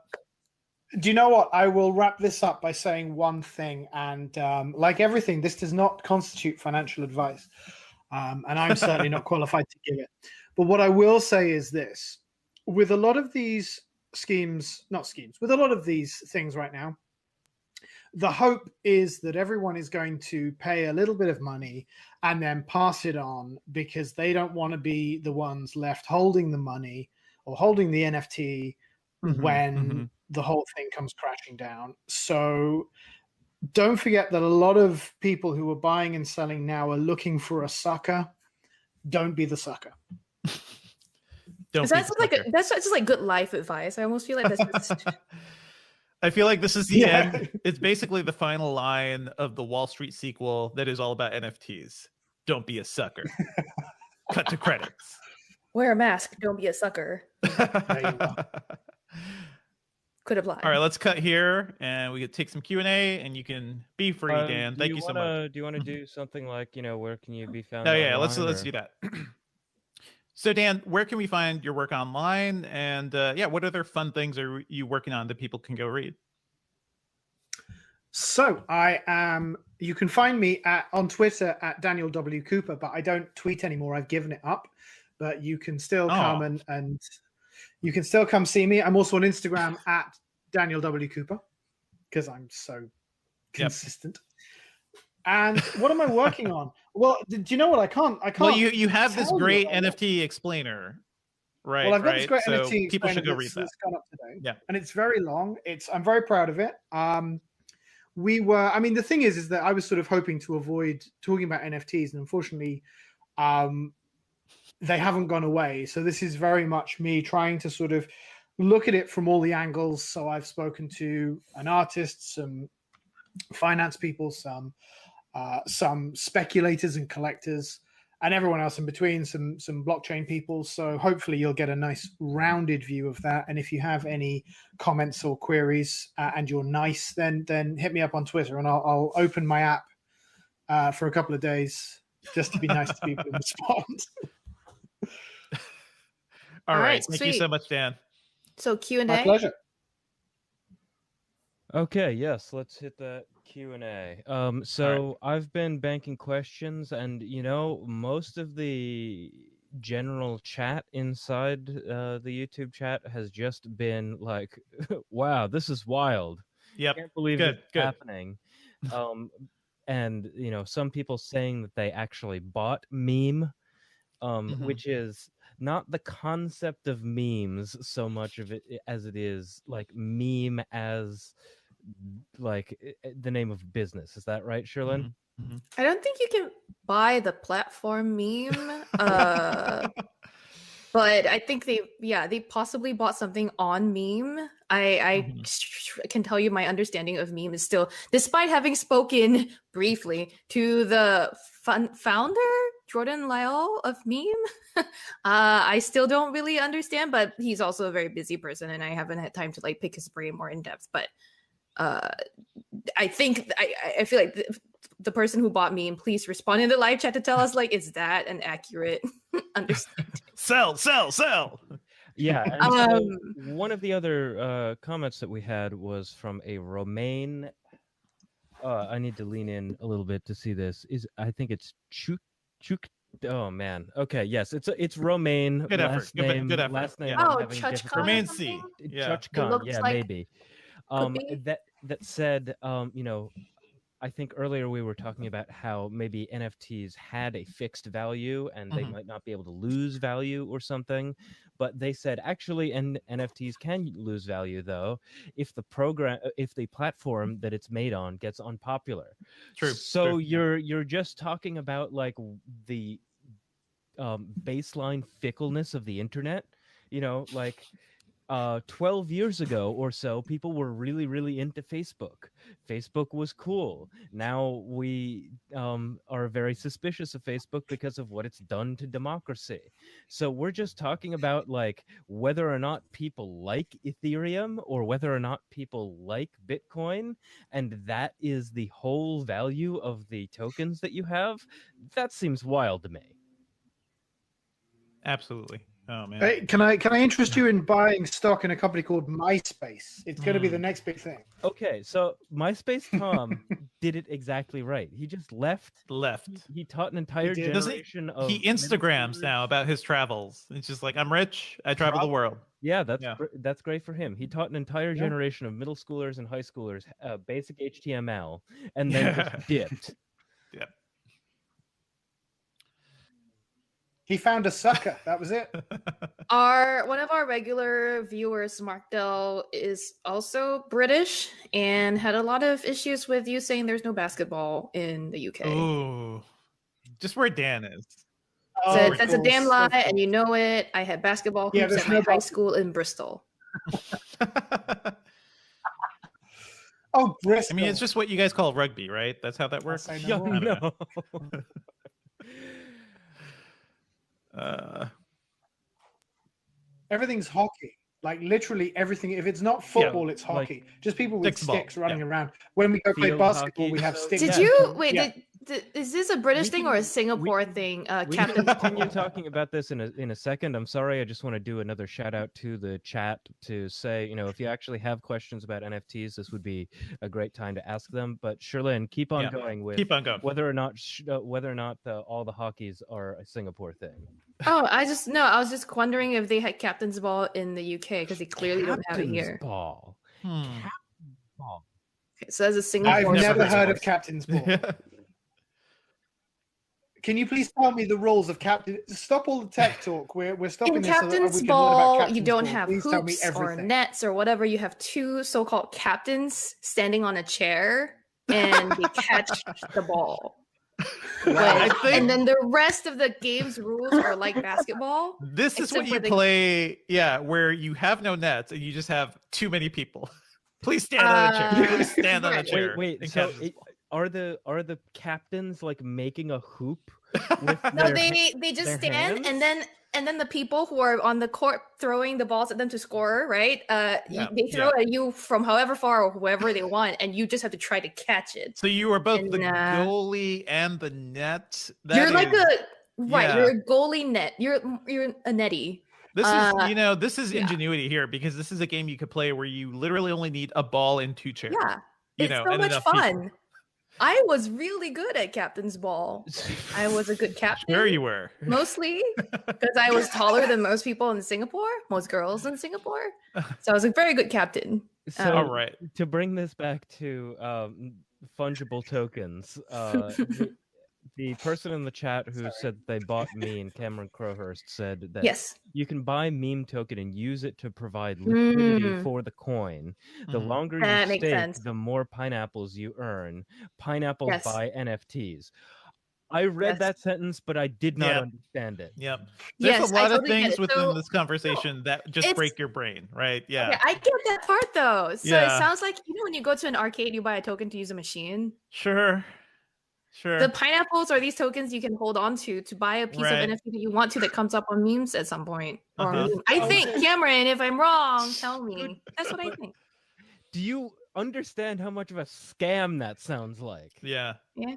Do you know what? I will wrap this up by saying one thing, and like everything, this does not constitute financial advice, and I'm certainly not qualified to give it. But what I will say is this: with a lot of these with a lot of these things right now, the hope is that everyone is going to pay a little bit of money and then pass it on, because they don't want to be the ones left holding the money or holding the NFT when the whole thing comes crashing down. So don't forget that a lot of people who are buying and selling now are looking for a sucker. Don't be the sucker. That's just like good life advice. I almost feel like that's just... I feel like this is the end. It's basically the final line of the Wall Street sequel that is all about NFTs. Don't be a sucker. Cut to credits. Wear a mask. Don't be a sucker. There you go. Could apply. All right, let's cut here, and we could take some Q&A, and you can be free, Dan. Thank you so much. Do you want to do something like, where can you be found? Oh yeah, let's do that. So Dan, where can we find your work online? And what other fun things are you working on that people can go read? So you can find me on Twitter at Daniel W. Cooper, but I don't tweet anymore. I've given it up, but you can still come and you can still come see me. I'm also on Instagram at Daniel W. Cooper, because I'm so consistent. And what am I working on? Well, do you know what? I can't. Well, you have this great NFT explainer, Right. Well, I've got this great So NFT people should go explainer read that. that's gone up today. Yeah. And it's very long. I'm very proud of it. The thing is that I was sort of hoping to avoid talking about NFTs, and unfortunately, they haven't gone away. So this is very much me trying to sort of look at it from all the angles. So I've spoken to an artist, some finance people, some speculators and collectors, and everyone else in between, some blockchain people. So hopefully you'll get a nice rounded view of that. And if you have any comments or queries and you're nice, then hit me up on Twitter, and I'll open my app for a couple of days just to be nice to people and respond. All right. Sweet. Thank you so much, Dan. So Q&A. My pleasure. Okay, yes, let's hit that Q&A. So I've been banking questions, and most of the general chat inside the YouTube chat has just been like, "Wow, this is wild! Yep. Can't believe Good. it's happening." And some people saying that they actually bought meme, which is not the concept of memes so much of it as it is like meme as like the name of business. Is that right, Sherlyn? Mm-hmm. I don't think you can buy the platform meme. But I think they possibly bought something on meme. I can tell you my understanding of meme is still, despite having spoken briefly to the founder, Jordan Lyle of meme, I still don't really understand, but he's also a very busy person and I haven't had time to like pick his brain more in depth. But I think I feel like the person who bought meme, please respond in the live chat to tell us, like, is that an accurate understanding? Sell. Yeah. And so one of the other comments that we had was from a Romaine. I need to lean in a little bit to see this. I think it's Chuk. Oh man. Okay. Yes. It's Romaine. Good effort. Good effort. Last name. Yeah. Oh, I'm having Chuchcon. difficulty- Romaine C. Yeah. Chuchcon, looks yeah, like- maybe. could be. That said, I think earlier we were talking about how maybe NFTs had a fixed value and they might not be able to lose value or something. But they said actually NFTs can lose value though if the platform that it's made on gets unpopular. True. So True. you're just talking about like the baseline fickleness of the internet, like 12 years ago or so, people were really, really into Facebook. Facebook was cool. Now we are very suspicious of Facebook because of what it's done to democracy. So we're just talking about like whether or not people like Ethereum or whether or not people like Bitcoin, and that is the whole value of the tokens that you have. That seems wild to me. Absolutely. Oh man. Hey, can I interest you in buying stock in a company called MySpace? It's going to be the next big thing. Okay, so MySpace Tom did it exactly right. He just left. He taught an entire He did. generation of. He Instagrams now about his travels. It's just like, I'm rich. I travel the world. Yeah, that's great for him. He taught an entire generation of middle schoolers and high schoolers basic HTML, and then just dipped. Yep. He found a sucker. That was it. One of our regular viewers, Mark Dell, is also British and had a lot of issues with you saying there's no basketball in the UK. Ooh. Just where Dan is. Said, of that's a course, damn of lie, course. and you know it. I had basketball Yeah, hoops there's at my no high school in Bristol. Oh, Bristol. I mean, it's just what you guys call rugby, right? That's how that I'll works. say Yeah, no more. no. Everything's hockey. Like literally everything. If it's not football, it's like hockey. Just people with stick ball. sticks running around. When we go play Field basketball, hockey. we have So- sticks. Did Yeah. you wait? Yeah. Is this a British We thing can- or a Singapore thing? We Captain can continue talking about this in a second. I'm sorry, I just want to do another shout out to the chat to say, if you actually have questions about NFTs, this would be a great time to ask them. But Sherlyn, keep on going with Keep on going. whether or not all the hockeys are a Singapore thing. Oh, I was just wondering if they had captain's ball in the UK because they clearly don't have it Captain's here. Ball. Hmm. Captain's ball. Okay, so as a Singapore, I've never heard of sports. captain's ball. Can you please tell me the rules of Captain? Stop all the tech talk. We're stopping In this so that Captain's we can learn Ball, about Captain's you don't Ball. have Please tell me hoops or everything. nets or whatever. You have two so-called captains standing on a chair, and they catch the ball. I think And then the rest of the game's rules are like basketball. this is what except you for the- play, where you have no nets and you just have too many people. Please stand on a chair. Please stand on a right. chair. Wait. in So Captain's Ball. are the captains like making a hoop? With No, their, they just their stand, hands? and then the people who are on the court throwing the balls at them to score, right? They throw at you from however far or whoever they want, and you just have to try to catch it. So you are both And, the goalie and the net. You're like is- you're a goalie net. You're a netty. This is this is yeah. ingenuity here, because this is a game you could play where you literally only need a ball and 2 chairs. Yeah, it's so and much enough fun. people. I was really good at Captain's Ball. I was a good captain. Sure you were. Mostly because I was taller than most people in Singapore, most girls in Singapore. So I was a very good captain. So All right. to bring this back to fungible tokens, the person in the chat who said they bought meme, Cameron Crowhurst, said that Yes. you can buy meme token and use it to provide liquidity Mm. for the coin. The Mhm. longer That you makes stake, sense. the more pineapples you earn. Pineapples Yes. buy NFTs. I read Yes. that sentence, but I did not Yeah. understand it. Yep. There's Yes, a lot I of totally get things it. within So, this conversation that just it's- break your brain, right? Yeah. Okay, I get that part though. So Yeah. it sounds like when you go to an arcade, you buy a token to use a machine. Sure. The pineapples are these tokens you can hold on to buy a piece Right. of NFT that you want to that comes up on memes at some point. Or Uh-huh. meme. I think, Cameron, if I'm wrong, tell me. That's what I think. Do you understand how much of a scam that sounds like? Yeah. Yeah.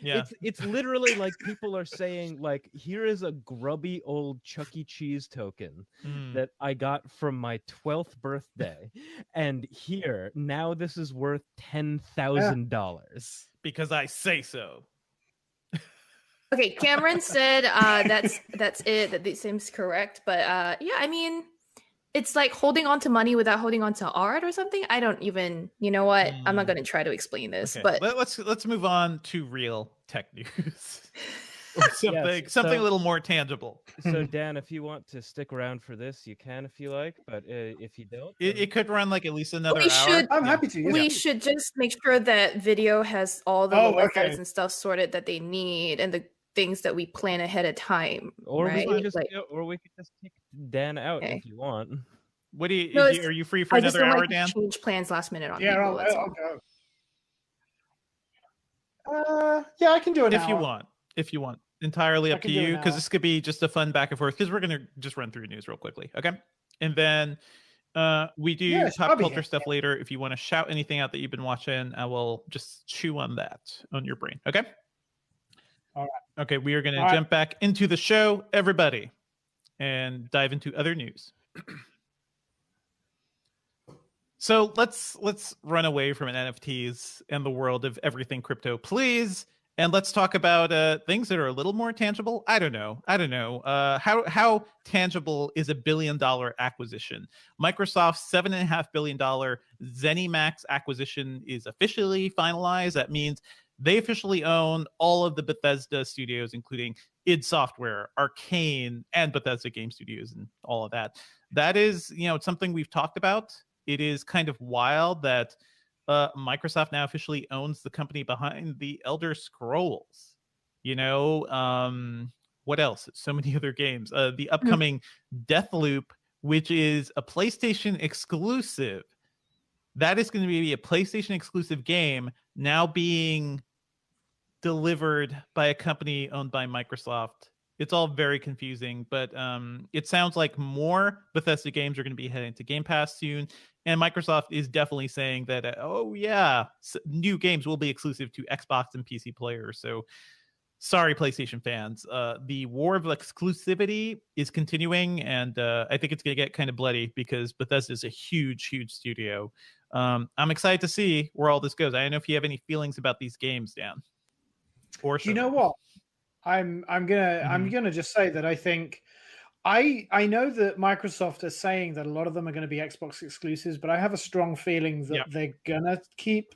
Yeah. It's literally like people are saying, like, here is a grubby old Chuck E. Cheese token Mm. that I got from my 12th birthday, and here now this is worth $10,000. Because I say so. Okay, Cameron said that's it. That it seems correct, but yeah, I mean, it's like holding on to money without holding on to art or something. I don't even. You know what? I'm not going to try to explain this, Okay. but let's move on to real tech news. Or something a little more tangible. So Dan, if you want to stick around for this, you can if you like, but if you don't, It could run like at least another We hour. should- I'm Yeah. happy to. we Yeah. should just make sure that video has all the Oh, lore okay. threads and stuff sorted that they need and the things that we plan ahead of time. or right? we could just Like, kick Dan out Okay. if you want. What do you? No, it's- Are you free for I just another don't hour, like Dan? to change plans last minute on Yeah, people. that's I'll all. go. Yeah, I can do it If you want. If you want. Entirely I up to can do an you, because hour. this could be just a fun back and forth, because we're gonna just run through news real quickly. Okay. And then we do Yes, I'll pop be culture here. stuff later. If you want to shout anything out that you've been watching, I will just chew on that on your brain. Okay. All right. Okay, we are gonna All right. jump back into the show, everybody, and dive into other news. So let's run away from NFTs and the world of everything crypto, please, and let's talk about things that are a little more tangible. I don't know. How tangible is $1 billion acquisition? Microsoft's $7.5 billion ZeniMax acquisition is officially finalized. That means they officially own all of the Bethesda studios, including id Software, Arcane, and Bethesda Game Studios, and all of that. That is, it's something we've talked about. It is kind of wild that Microsoft now officially owns the company behind the Elder Scrolls. What else? So many other games. The upcoming Deathloop, which is a PlayStation exclusive. That is going to be a PlayStation exclusive game now being delivered by a company owned by Microsoft. It's all very confusing, but it sounds like more Bethesda games are going to be heading to Game Pass soon. And Microsoft is definitely saying that, new games will be exclusive to Xbox and PC players. So sorry, PlayStation fans. The war of exclusivity is continuing, and I think it's going to get kind of bloody because Bethesda is a huge, huge studio. I'm excited to see where all this goes. I don't know if you have any feelings about these games, Dan. Or Do you know what? I'm gonna just say that I think I know that Microsoft is saying that a lot of them are going to be Xbox exclusives, but I have a strong feeling that they're gonna keep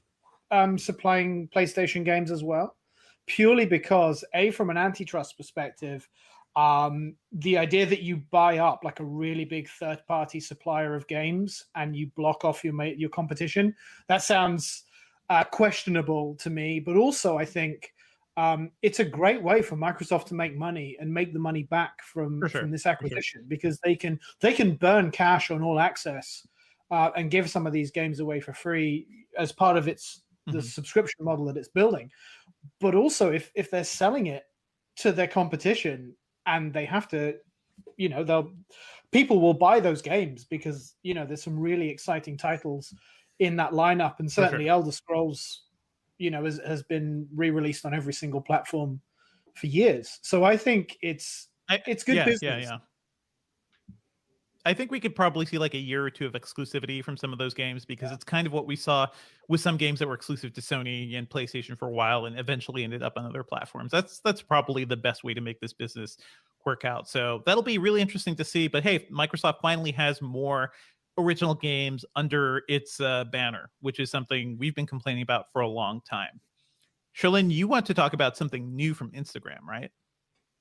supplying PlayStation games as well, purely because, from an antitrust perspective, the idea that you buy up like a really big third-party supplier of games and you block off your competition, that sounds questionable to me. But also, I think it's a great way for Microsoft to make money and make the money back from this acquisition, because they can burn cash on All Access and give some of these games away for free as part of the subscription model that it's building. But also, if they're selling it to their competition and they have to, people will buy those games because, there's some really exciting titles in that lineup. And certainly Elder Scrolls, has been re-released on every single platform for years. So I think it's good business. Yeah. I think we could probably see like a year or two of exclusivity from some of those games, because it's kind of what we saw with some games that were exclusive to Sony and PlayStation for a while and eventually ended up on other platforms. That's probably the best way to make this business work out. So that'll be really interesting to see. But hey, Microsoft finally has more original games under its banner, which is something we've been complaining about for a long time. Sherlyn, you want to talk about something new from Instagram, right?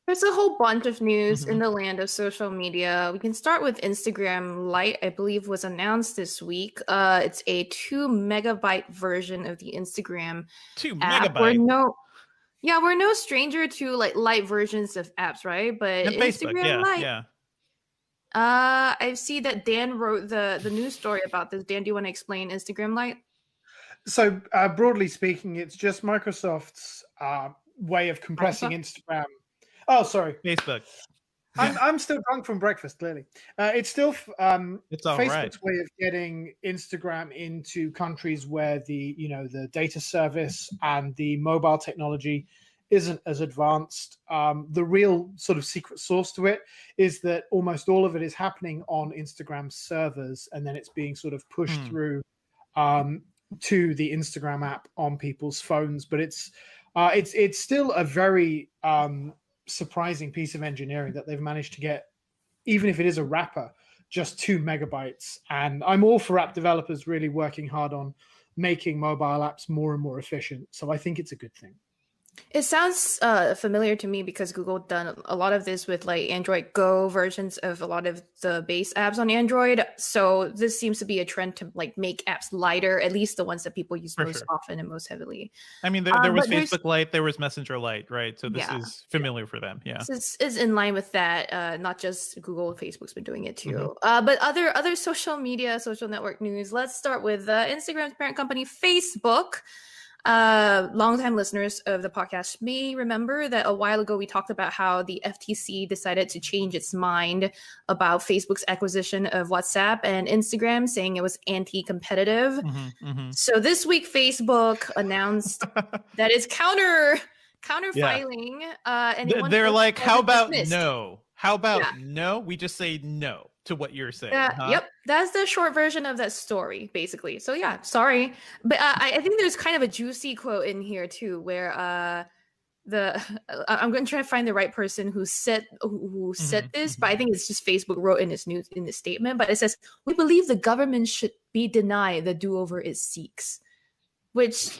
There's a whole bunch of news in the land of social media. We can start with Instagram Lite, I believe was announced this week. It's a 2 megabyte version of the Instagram 2 app. megabyte. We're no stranger to like light versions of apps, right? But and Facebook, Instagram Lite. Yeah. I see that Dan wrote the news story about this. Dan, do you want to explain Instagram Lite? So broadly speaking, it's just Microsoft's way of compressing Instagram. Oh, sorry. Facebook. I'm still drunk from breakfast, clearly. It's still it's all Facebook's way of getting Instagram into countries where the data service and the mobile technology isn't as advanced. The real sort of secret sauce to it is that almost all of it is happening on Instagram servers, and then it's being sort of pushed through to the Instagram app on people's phones. But it's still a very surprising piece of engineering that they've managed to get, even if it is a wrapper, just 2 megabytes. And I'm all for app developers really working hard on making mobile apps more and more efficient. So I think it's a good thing. It sounds familiar to me because Google done a lot of this with like Android Go versions of a lot of the base apps on Android. So this seems to be a trend to like make apps lighter, at least the ones that people use most often and most heavily. I mean, there was Facebook Lite, there was Messenger Lite, right? So this is familiar for them. Yeah, this is in line with that. Not just Google, Facebook's been doing it too. But other social media, social network news. Let's start with Instagram's parent company, Facebook. Longtime listeners of the podcast may remember that a while ago we talked about how the FTC decided to change its mind about Facebook's acquisition of WhatsApp and Instagram, saying it was anti-competitive. So this week Facebook announced that it's counter-filing. And they're like, how about no? How about no? We just say no to what you're saying. Yep, that's the short version of that story, basically. So yeah, sorry, but I think there's kind of a juicy quote in here too, where I'm going to try to find the right person who said this, but I think it's just Facebook wrote in this statement. But it says, "We believe the government should be denied the do-over it seeks," which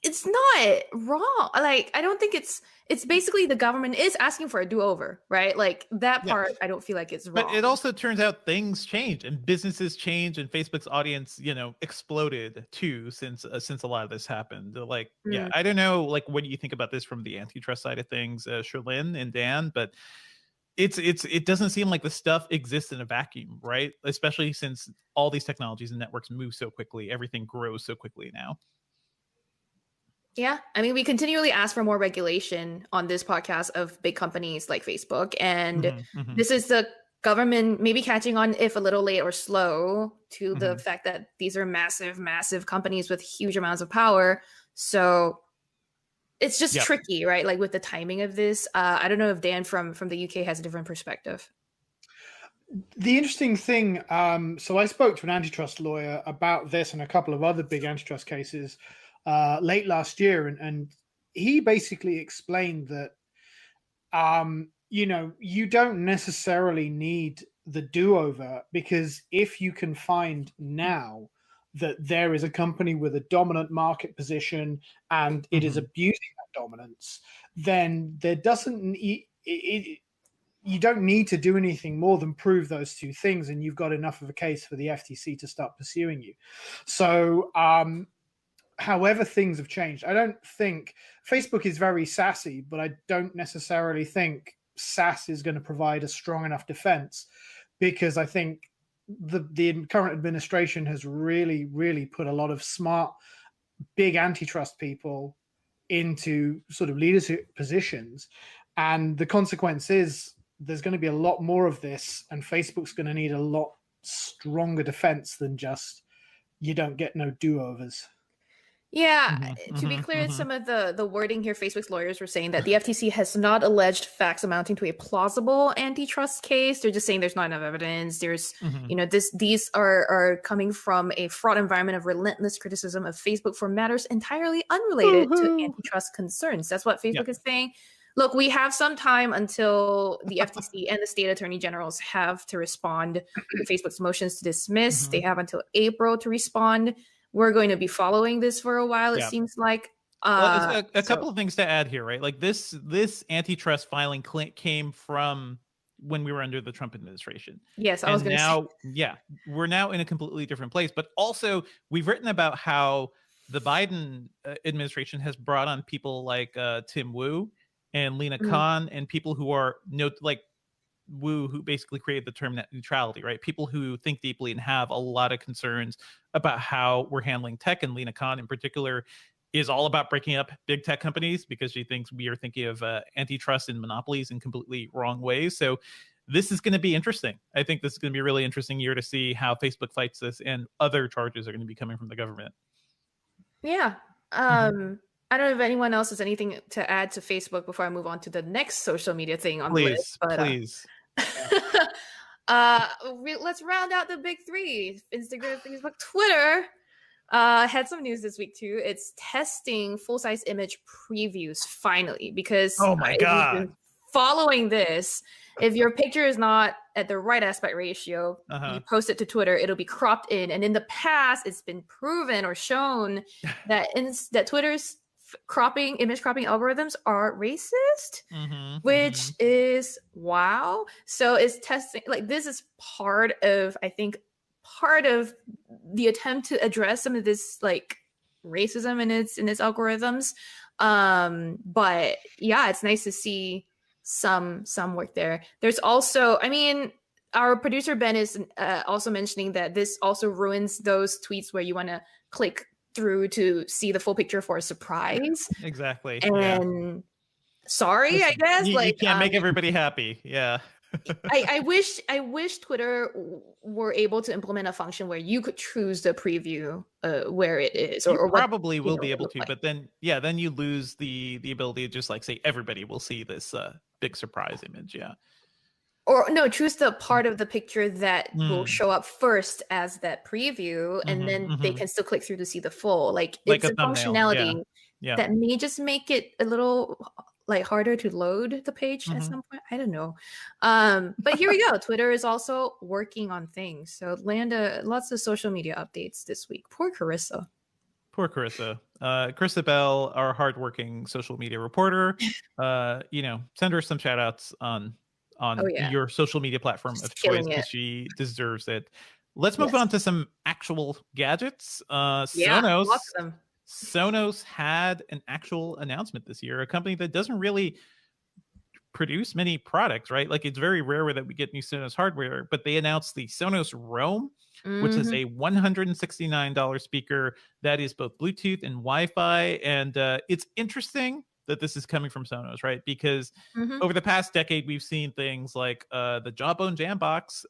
it's not wrong. Like, I don't think it's basically the government is asking for a do-over, right? Like that part, I don't feel like it's wrong. But it also turns out things change and businesses change, and Facebook's audience, exploded too since a lot of this happened. Like, I don't know, like, what do you think about this from the antitrust side of things, Sherlyn and Dan? But it doesn't seem like the stuff exists in a vacuum, right? Especially since all these technologies and networks move so quickly, everything grows so quickly now. Yeah, I mean, we continually ask for more regulation on this podcast of big companies like Facebook. And this is the government maybe catching on, if a little late or slow, to the fact that these are massive, massive companies with huge amounts of power. So it's just tricky, right? Like with the timing of this. I don't know if Dan from the UK has a different perspective. The interesting thing, so I spoke to an antitrust lawyer about this and a couple of other big antitrust cases late last year, and he basically explained that you don't necessarily need the do-over, because if you can find now that there is a company with a dominant market position and it is abusing dominance, then there doesn't you don't need to do anything more than prove those two things, and you've got enough of a case for the FTC to start pursuing you. So however things have changed, I don't think Facebook is very sassy, but I don't necessarily think SAS is going to provide a strong enough defense, because I think the current administration has really put a lot of smart, big antitrust people into sort of leadership positions, and the consequence is there's going to be a lot more of this, and Facebook's going to need a lot stronger defense than just you don't get no do-overs. Yeah, to be clear, some of the wording here, Facebook's lawyers were saying that the FTC has not alleged facts amounting to a plausible antitrust case. They're just saying there's not enough evidence. There's, you know, these are coming from a fraught environment of relentless criticism of Facebook for matters entirely unrelated to antitrust concerns. That's what Facebook is saying. Look, we have some time until the FTC and the state attorney generals have to respond to Facebook's motions to dismiss. They have until April to respond. We're going to be following this for a while, it seems like. Well, a couple of things to add here, right? Like this antitrust filing came from when we were under the Trump administration. Yes, I was going to say. Yeah, we're now in a completely different place. But also, we've written about how the Biden administration has brought on people like Tim Wu and Lena Khan, and people who are like Wu, who basically created the term net neutrality, right? People who think deeply and have a lot of concerns about how we're handling tech, and Lena Khan in particular is all about breaking up big tech companies because she thinks we are thinking of antitrust and monopolies in completely wrong ways. So this is going to be interesting. I think this is going to be a really interesting year to see how Facebook fights this, and other charges are going to be coming from the government. Yeah. I don't know if anyone else has anything to add to Facebook before I move on to the next social media thing on the list. But, please. Let's round out the big three: Instagram, Facebook, Twitter. Had some news this week too. It's testing full-size image previews finally, because oh my god, following this, if your picture is not at the right aspect ratio, you post it to Twitter, it'll be cropped in. And in the past, it's been proven or shown that that Twitter's image cropping algorithms are racist, which is wow. So it's testing, like, this is part of the attempt to address some of this like racism in its algorithms. But yeah, it's nice to see some work there. There's also, I mean, our producer Ben is also mentioning that this also ruins those tweets where you want to click through to see the full picture for a surprise. Exactly. And sorry, I guess you can't make everybody happy. Yeah. I wish Twitter were able to implement a function where you could choose the preview where it is, or probably will be able to, but then you lose the ability to just like say everybody will see this big surprise image. Yeah. Or no, choose the part of the picture that will show up first as that preview, and then they can still click through to see the full. Like it's a functionality that may just make it a little like harder to load the page at some point. I don't know. But here we go. Twitter is also working on things. So lots of social media updates this week. Poor Carissa. Carissa Bell, our hardworking social media reporter. Send her some shout outs on your social media platform of choice, because she deserves it. Let's move on to some actual gadgets. Sonos. Lots of them. Sonos had an actual announcement this year, a company that doesn't really produce many products, right? Like, it's very rare that we get new Sonos hardware, but they announced the Sonos Roam, which is a $169 speaker that is both Bluetooth and Wi-Fi. And it's interesting that this is coming from Sonos, right? Because over the past decade, we've seen things like the Jawbone Jambox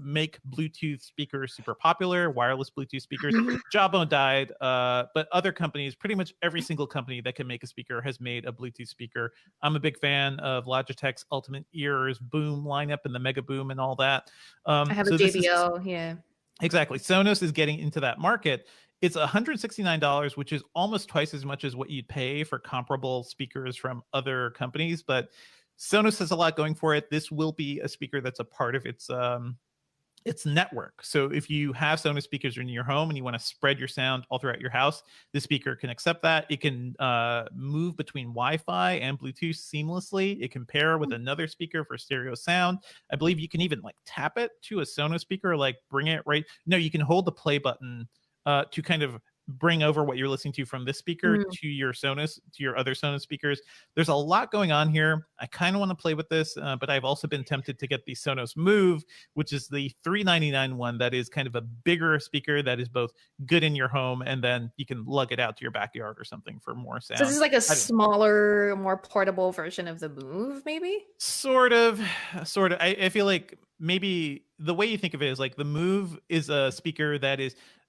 make Bluetooth speakers super popular, wireless Bluetooth speakers. Jawbone died, but other companies, pretty much every single company that can make a speaker has made a Bluetooth speaker. I'm a big fan of Logitech's Ultimate Ears Boom lineup and the Mega Boom and all that. I have a JBL, yeah. Exactly. Sonos is getting into that market. It's $169, which is almost twice as much as what you'd pay for comparable speakers from other companies. But Sonos has a lot going for it. This will be a speaker that's a part of its it's network. So if you have Sonos speakers in your home and you want to spread your sound all throughout your house, the speaker can accept that. It can move between Wi-Fi and Bluetooth seamlessly. It can pair with another speaker for stereo sound. I believe you can even like tap it to a Sonos speaker, like bring it right. No, you can hold the play button to kind of bring over what you're listening to from this speaker to your Sonos, to your other Sonos speakers. There's a lot going on here. I kind of want to play with this, but I've also been tempted to get the Sonos Move, which is the $399 one that is kind of a bigger speaker that is both good in your home, and then you can lug it out to your backyard or something for more sound. So this is like a smaller, more portable version of the Move, maybe? Sort of. I feel like maybe the way you think of it is like the Move is a speaker that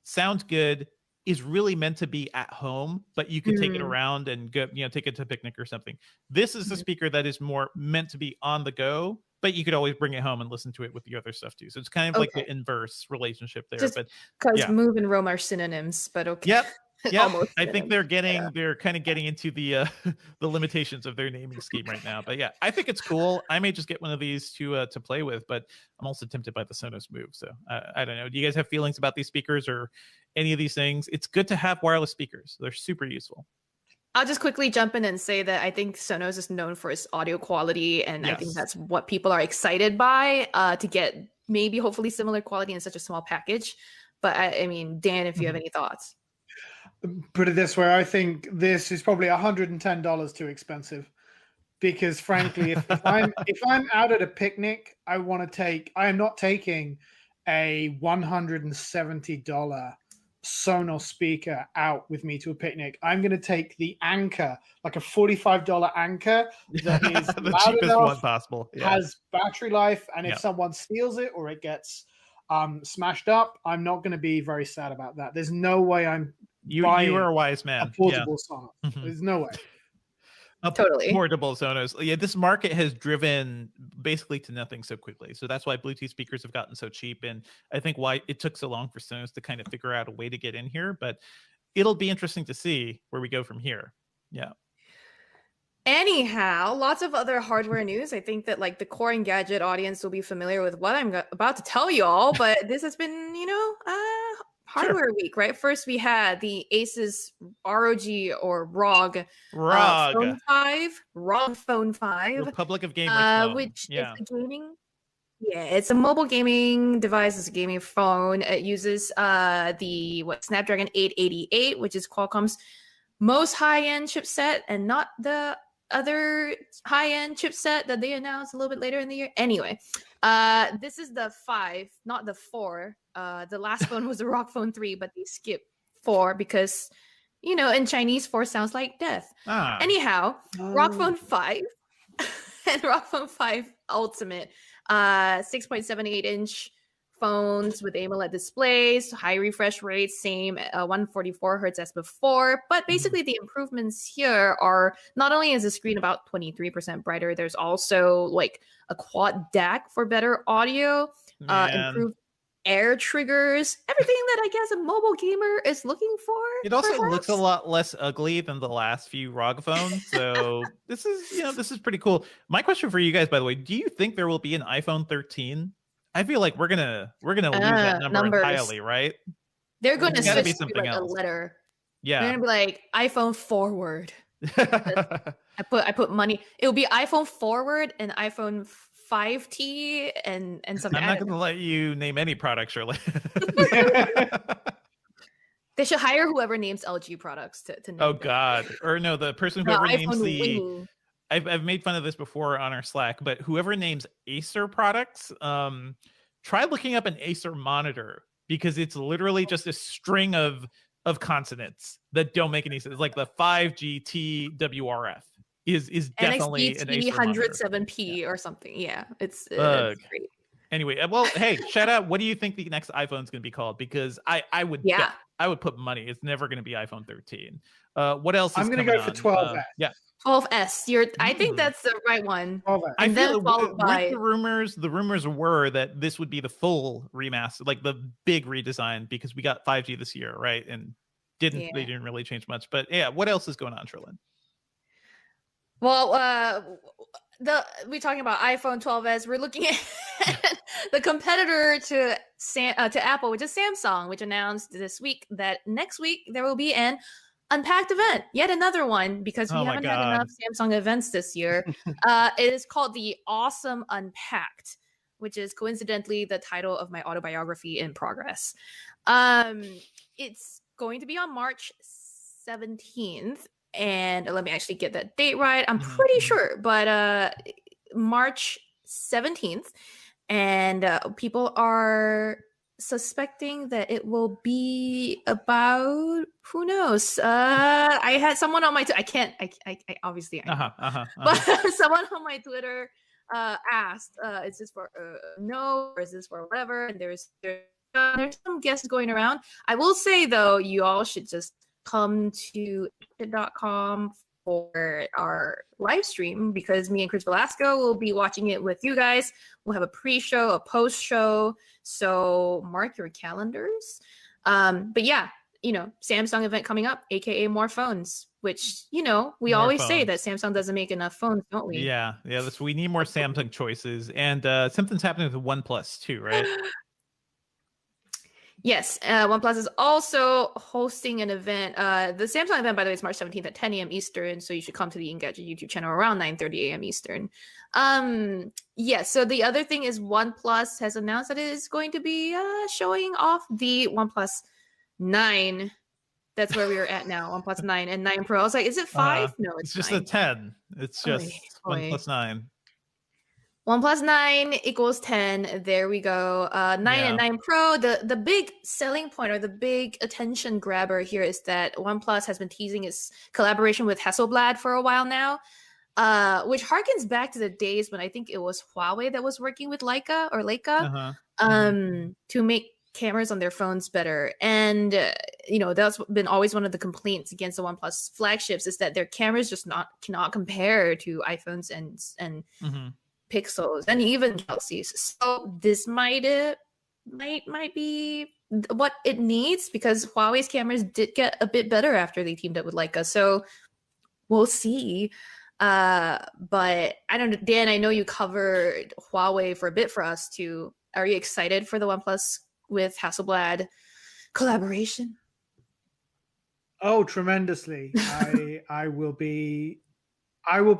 sounds good, is really meant to be at home, but you could take it around and go, take it to a picnic or something. This is a speaker that is more meant to be on the go, but you could always bring it home and listen to it with the other stuff too. So it's kind of like the inverse relationship there. Just but because Move and Roam are synonyms, but okay. Yep. Yeah, I think they're kind of getting into the the limitations of their naming scheme right now. But yeah, I think it's cool. I may just get one of these to play with, but I'm also tempted by the Sonos Move. So I don't know. Do you guys have feelings about these speakers or any of these things? It's good to have wireless speakers. They're super useful. I'll just quickly jump in and say that I think Sonos is known for its audio quality, and I think that's what people are excited by to get maybe hopefully similar quality in such a small package. But I mean, Dan, if you have any thoughts. Put it this way, I think this is probably $110 too expensive, because frankly, if I'm out at a picnic, I am not taking a $170 Sonos speaker out with me to a picnic. I'm going to take the Anchor, like a $45 Anchor that is the loud cheapest enough, one possible, has battery life, and if someone steals it or it gets smashed up, I'm not going to be very sad about that. There's no way you are a wise man. A portable Sonos. There's no way. Totally portable Sonos. Yeah, this market has driven basically to nothing so quickly. So that's why Bluetooth speakers have gotten so cheap, and I think why it took so long for Sonos to kind of figure out a way to get in here. But it'll be interesting to see where we go from here. Yeah. Anyhow, lots of other hardware news. I think that like the Core Engadget audience will be familiar with what I'm about to tell you all, but this has been, hardware week, right? First, we had the Asus ROG or ROG Phone 5, ROG Phone 5, Republic of Gamers phone. Which is a gaming. Yeah, it's a mobile gaming device. It's a gaming phone. It uses the Snapdragon 888, which is Qualcomm's most high-end chipset, and not the other high-end chipset that they announced a little bit later in the year. Anyway, this is the 5, not the 4. The last phone was the ROG Phone 3, but they skipped 4 because, in Chinese, 4 sounds like death. Anyhow, ROG Phone 5 and ROG Phone 5 Ultimate, 6.78-inch phones with AMOLED displays, high refresh rates, same 144 hertz as before. But basically, the improvements here are not only is the screen about 23% brighter, there's also like a quad DAC for better audio, improved air triggers, everything that I guess a mobile gamer is looking for. It also looks a lot less ugly than the last few ROG phones. So this is pretty cool. My question for you guys, by the way, do you think there will be an iPhone 13? I feel like we're gonna lose that number entirely, right? They're gonna switch to like a letter. Yeah, they're gonna be like iPhone forward. I put money. It'll be iPhone forward and iPhone 5T and something. I'm not gonna let you name any products, Shirley. They should hire whoever names LG products to name. Oh God, or no, the person whoever names the. I've made fun of this before on our Slack, but whoever names Acer products, try looking up an Acer monitor, because it's literally just a string of consonants that don't make any sense. Like the 5G TWRF is definitely an Acer 107p or something. Yeah, it's great. Anyway, well, hey, shout out. What do you think the next iPhone is going to be called? Because I would put money. It's never going to be iPhone 13. What else? I'm going to go for 12S. Yeah. 12S. I think that's the right one. 12S. I feel followed by the rumors were that this would be the full remaster, like the big redesign, because we got 5G this year, right? And they didn't really change much. But yeah, what else is going on, Sherlyn? Well, we're talking about iPhone 12s. We're looking at the competitor to Apple, which is Samsung, which announced this week that next week there will be an Unpacked event, yet another one, because we haven't had enough Samsung events this year. It is called the Awesome Unpacked, which is coincidentally the title of my autobiography in progress. It's going to be on March 17th, and let me actually get that date right. I'm pretty sure, but March 17th, and people are suspecting that it will be about, who knows. I had someone on my but someone on my Twitter asked, is this for no, or is this for whatever? And there's some guesses going around. I will say though, you all should just come to .com for our live stream, because me and Chris Velasco will be watching it with you guys. We'll have a pre-show, a post-show, so mark your calendars. But yeah, Samsung event coming up, aka more phones, which we more always say that Samsung doesn't make enough phones, don't we? Yeah, we need more Samsung choices, and something's happening with OnePlus too, right? Yes, OnePlus is also hosting an event. The Samsung event, by the way, is March 17th at 10 a.m. Eastern, so you should come to the Engadget YouTube channel around 9:30 a.m. Eastern. So the other thing is OnePlus has announced that it is going to be showing off the OnePlus 9. That's where we are at now, OnePlus 9 and 9 Pro. I was like, is it 5? No, it's just 9. A 10. It's just OnePlus 9. OnePlus 9 equals 10. There we go. 9 and 9 Pro. The big selling point, or the big attention grabber here, is that OnePlus has been teasing its collaboration with Hasselblad for a while now, which harkens back to the days when I think it was Huawei that was working with Leica to make cameras on their phones better. And that's been always one of the complaints against the OnePlus flagships, is that their cameras just cannot compare to iPhones and Pixels and even Galaxies. So this might be what it needs, because Huawei's cameras did get a bit better after they teamed up with Leica. So we'll see. But I don't know, Dan, I know you covered Huawei for a bit for us too. Are you excited for the OnePlus with Hasselblad collaboration? Oh, tremendously. I will be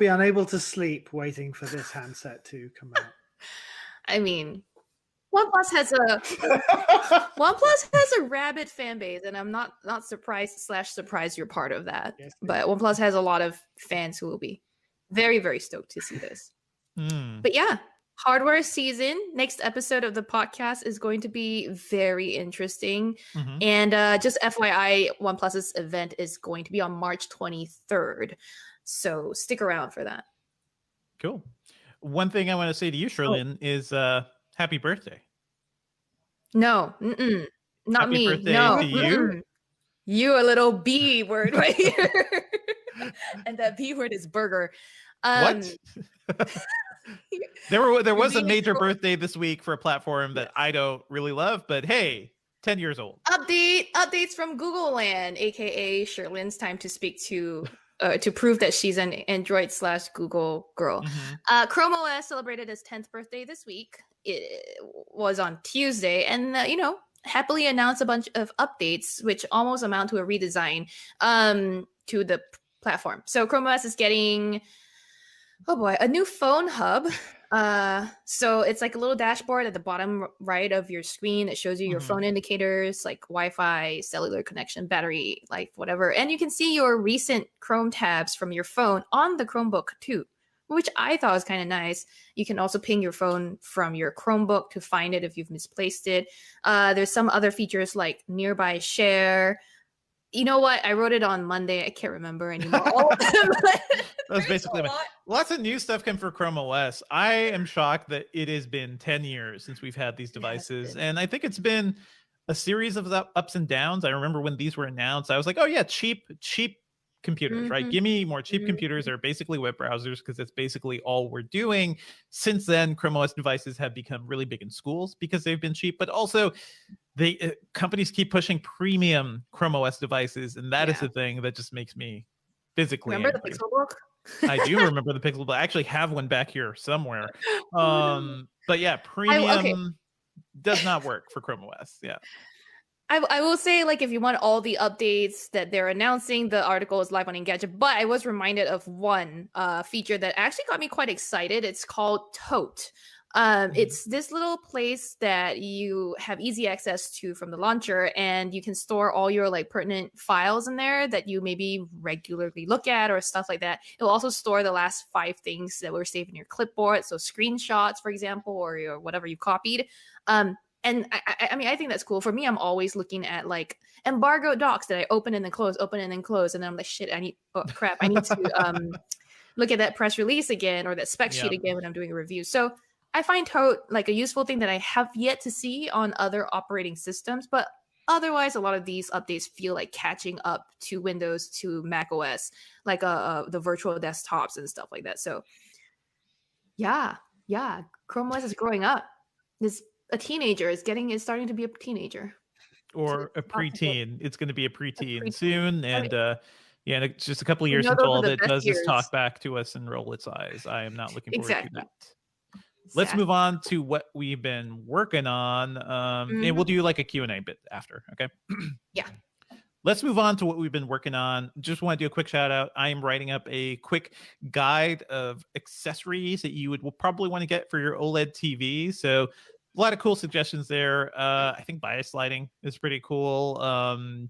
unable to sleep waiting for this handset to come out. I mean, OnePlus has a rabid fan base, and I'm not surprised you're part of that. Yes, but OnePlus has a lot of fans who will be very, very stoked to see this. But yeah, hardware season. Next episode of the podcast is going to be very interesting. And just FYI, OnePlus's event is going to be on March 23rd. So stick around for that. Cool. One thing I want to say to you, Sherlyn, is happy birthday. No, not happy me. Birthday no, to you. You a little B word right here, and that B word is burger. What? there was a major birthday this week for a platform that I don't really love, but hey, 10 years old. Updates from Google Land, aka Sherlyn's time to speak to prove that she's an Android/Google girl. Chrome OS celebrated its 10th birthday this week. It was on Tuesday, and happily announced a bunch of updates, which almost amount to a redesign to the platform. So Chrome OS is getting, a new phone hub. So it's like a little dashboard at the bottom right of your screen that shows you your phone indicators, like Wi-Fi, cellular connection, battery life, whatever. And you can see your recent Chrome tabs from your phone on the Chromebook too, which I thought was kind of nice. You can also ping your phone from your Chromebook to find it if you've misplaced it. There's some other features like nearby share. You know what? I wrote it on Monday. I can't remember anymore. That's basically lots of new stuff came for Chrome OS. I am shocked that it has been 10 years since we've had these devices. And I think it's been a series of ups and downs. I remember when these were announced, I was like, oh yeah, cheap computers, right? Give me more cheap computers that are basically web browsers, because that's basically all we're doing. Since then, Chrome OS devices have become really big in schools because they've been cheap, but also companies keep pushing premium Chrome OS devices, and that is the thing that just makes me physically Remember angry. the Pixelbook? I do remember the Pixel, but I actually have one back here somewhere. Oh, no. But yeah, premium does not work for Chrome OS. Yeah. I will say, like, if you want all the updates that they're announcing, the article is live on Engadget. But I was reminded of one feature that actually got me quite excited. It's called Tote. It's this little place that you have easy access to from the launcher, and you can store all your like pertinent files in there that you maybe regularly look at or stuff like that. It will also store the last 5 things that were saved in your clipboard, so screenshots, for example, or your whatever you copied. And I mean, I think that's cool. For me, I'm always looking at like embargo docs that I open and then close, and then I'm like, shit, I need to look at that press release again or that spec sheet again when I'm doing a review. So I find Tote like a useful thing that I have yet to see on other operating systems, but otherwise, a lot of these updates feel like catching up to Windows, to Mac OS, like the virtual desktops and stuff like that. So yeah, Chrome OS is growing up. This a teenager is starting to be a teenager. Or a preteen. It's going to be a preteen soon. And yeah, it's just a couple of You years know, until those are all the that best does is years. talk back to us and roll its eyes. I am not looking forward to that. Let's Sad. move on to what we've been working on. And we'll do like a Q&A bit after, okay? Yeah. Let's move on to what we've been working on. Just want to do a quick shout out. I am writing up a quick guide of accessories that you will probably want to get for your OLED TV. So a lot of cool suggestions there. I think bias lighting is pretty cool.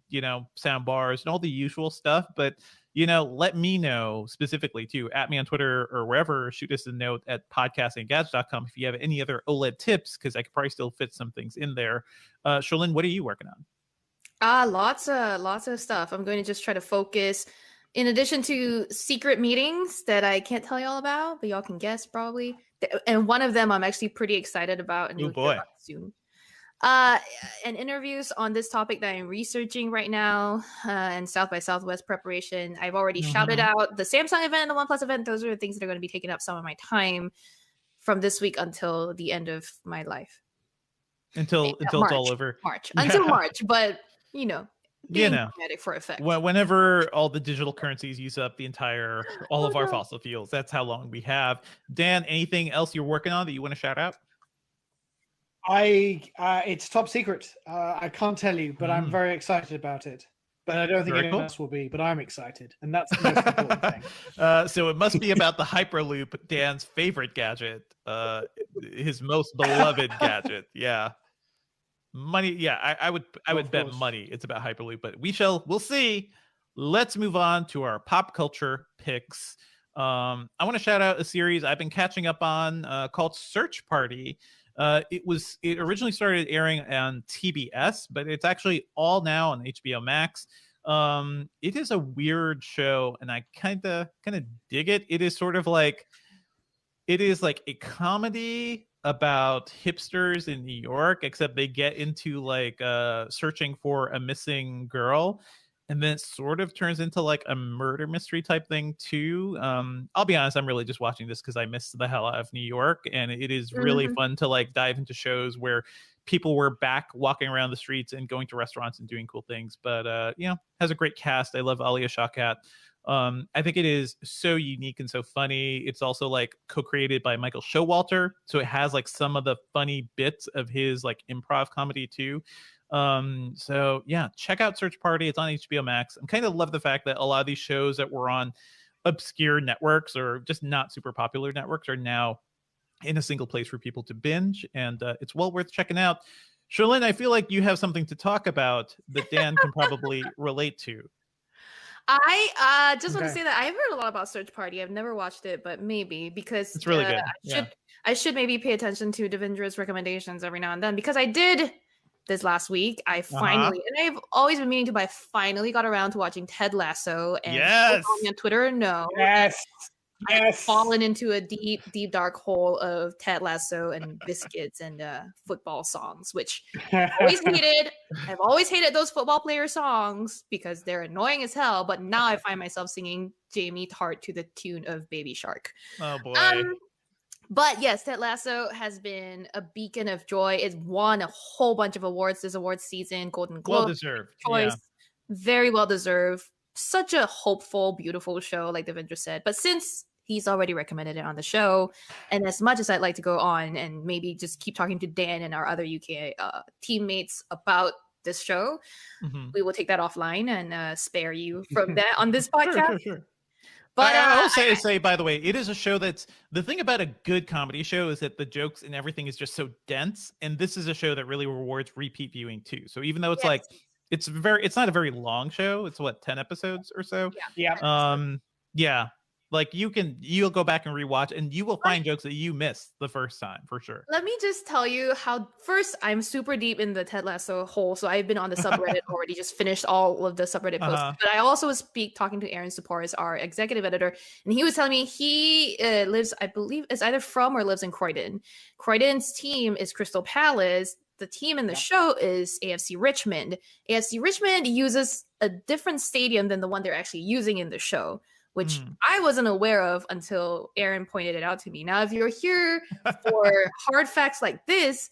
You know, sound bars and all the usual stuff. But, you know, let me know specifically too. At me on Twitter or wherever. Shoot us a note at podcastinggadget.com if you have any other OLED tips, because I could probably still fit some things in there. Sherlyn, what are you working on? Lots of stuff. I'm going to just try to focus. In addition to secret meetings that I can't tell y'all about, but y'all can guess probably. And one of them I'm actually pretty excited about, and you'll hear about soon. And interviews on this topic that I'm researching right now, and South by Southwest preparation. I've already shouted out the Samsung event and the OnePlus event. Those are the things that are going to be taking up some of my time from this week until the end of my life. Until it's all over. Until March, but you know. For effect. Whenever all the digital currencies use up all of our fossil fuels, that's how long we have. Dan, anything else you're working on that you want to shout out? It's top secret. I can't tell you, but I'm very excited about it. But I don't think anyone else will be. But I'm excited, and that's the most important thing. So it must be about the Hyperloop, Dan's favorite gadget, his most beloved gadget. Yeah. Money, yeah, I would bet money it's about Hyperloop, but we'll see. Let's move on to our pop culture picks. I want to shout out a series I've been catching up on called Search Party. It originally started airing on TBS, but it's actually all now on HBO Max. It is a weird show, and I kind of dig it. It is like a comedy about hipsters in New York, except they get into like searching for a missing girl, and then it sort of turns into like a murder mystery type thing too. I'll be honest, I'm really just watching this because I miss the hell out of New York, and it is really fun to like dive into shows where people were back walking around the streets and going to restaurants and doing cool things. But you know, has a great cast. I love Alia Shawkat. I think it is so unique and so funny. It's also like co-created by Michael Showalter, so it has like some of the funny bits of his like improv comedy too. So yeah, check out Search Party. It's on HBO Max. I kind of love the fact that a lot of these shows that were on obscure networks or just not super popular networks are now in a single place for people to binge, and it's well worth checking out. Sherlyn, I feel like you have something to talk about that Dan can probably relate to. I just want to say that I've heard a lot about Search Party. I've never watched it, but maybe because it's really good. I should maybe pay attention to Devendra's recommendations every now and then, because I did this last week. I finally, and I've always been meaning to, but I finally got around to watching Ted Lasso. And on Twitter, I've fallen into a deep, dark hole of Ted Lasso and biscuits and football songs, which I've always hated those football player songs because they're annoying as hell. But now I find myself singing Jamie Tart to the tune of Baby Shark. Oh boy. But yes, Ted Lasso has been a beacon of joy. It's won a whole bunch of awards this awards season. Golden Globe, well deserved. choice, very well deserved. such a hopeful, beautiful show, like Devendra said. But since he's already recommended it on the show, and as much as I'd like to go on and maybe just keep talking to Dan and our other UK teammates about this show, we will take that offline and spare you from that on this podcast. Sure. But I will say, by the way, it is a show that's, the thing about a good comedy show is that the jokes and everything is just so dense, and this is a show that really rewards repeat viewing too. So even though it's like, it's not a very long show. It's what, 10 episodes or so. Yeah. Like you'll go back and rewatch, and you will find jokes that you missed the first time for sure. Let me just tell you how, first, I'm super deep in the Ted Lasso hole. So I've been on the subreddit already, just finished all of the subreddit posts. But I also was talking to Aaron Seporis, our executive editor, and he was telling me he lives, I believe, is either from or lives in Croydon. Croydon's team is Crystal Palace. The team in the show is AFC Richmond. AFC Richmond uses a different stadium than the one they're actually using in the show, which I wasn't aware of until Aaron pointed it out to me. Now, if you're here for hard facts like this,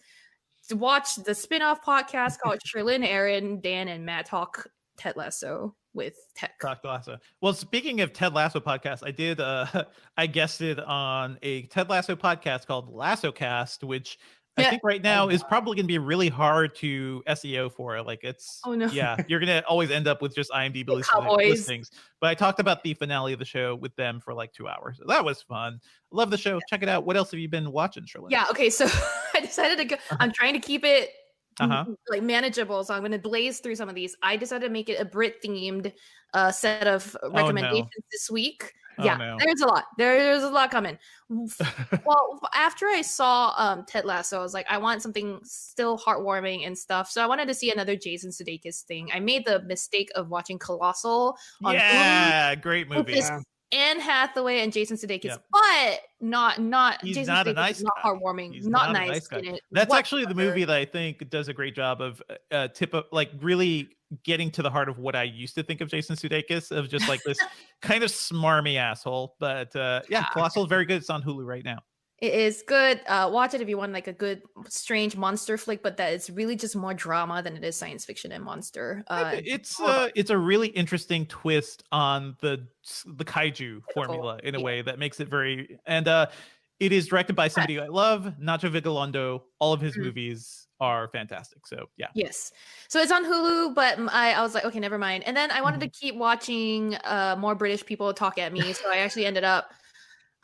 watch the spin-off podcast called Sherlyn, Aaron, Dan, and Matt Talk Ted Lasso with Tech. Talk Lasso. Well, speaking of Ted Lasso podcast, I did I guested on a Ted Lasso podcast called Lasso Cast, which I think right now is probably going to be really hard to SEO for. Like it's, yeah, you're going to always end up with just IMDb listings. But I talked about the finale of the show with them for like 2 hours. So that was fun. Love the show. Check it out. What else have you been watching, Sherlyn? Yeah. Okay. So I decided to go. I'm trying to keep it like manageable. So I'm going to blaze through some of these. I decided to make it a Brit themed set of recommendations this week. There's a lot. There's a lot coming. Well, after I saw Ted Lasso, I was like, I want something still heartwarming and stuff. So I wanted to see another Jason Sudeikis thing. I made the mistake of watching Colossal on Hulu. Great movie. Anne Hathaway and Jason Sudeikis, but not he's Jason not Sudeikis a nice not guy. heartwarming, He's not a nice guy. in it. That's actually the movie that I think does a great job of really getting to the heart of what I used to think of Jason Sudeikis, of just like this kind of smarmy asshole. But Colossal is very good. It's on Hulu right now. It is good. Watch it if you want like a good strange monster flick, but that it's really just more drama than it is science fiction and monster. It's a really interesting twist on the kaiju formula in a way that makes it very, and it is directed by somebody I love, Nacho Vigalondo. All of his movies are fantastic. So yeah. Yes. So it's on Hulu, but I was like, okay, never mind. And then I wanted to keep watching more British people talk at me. So I actually ended up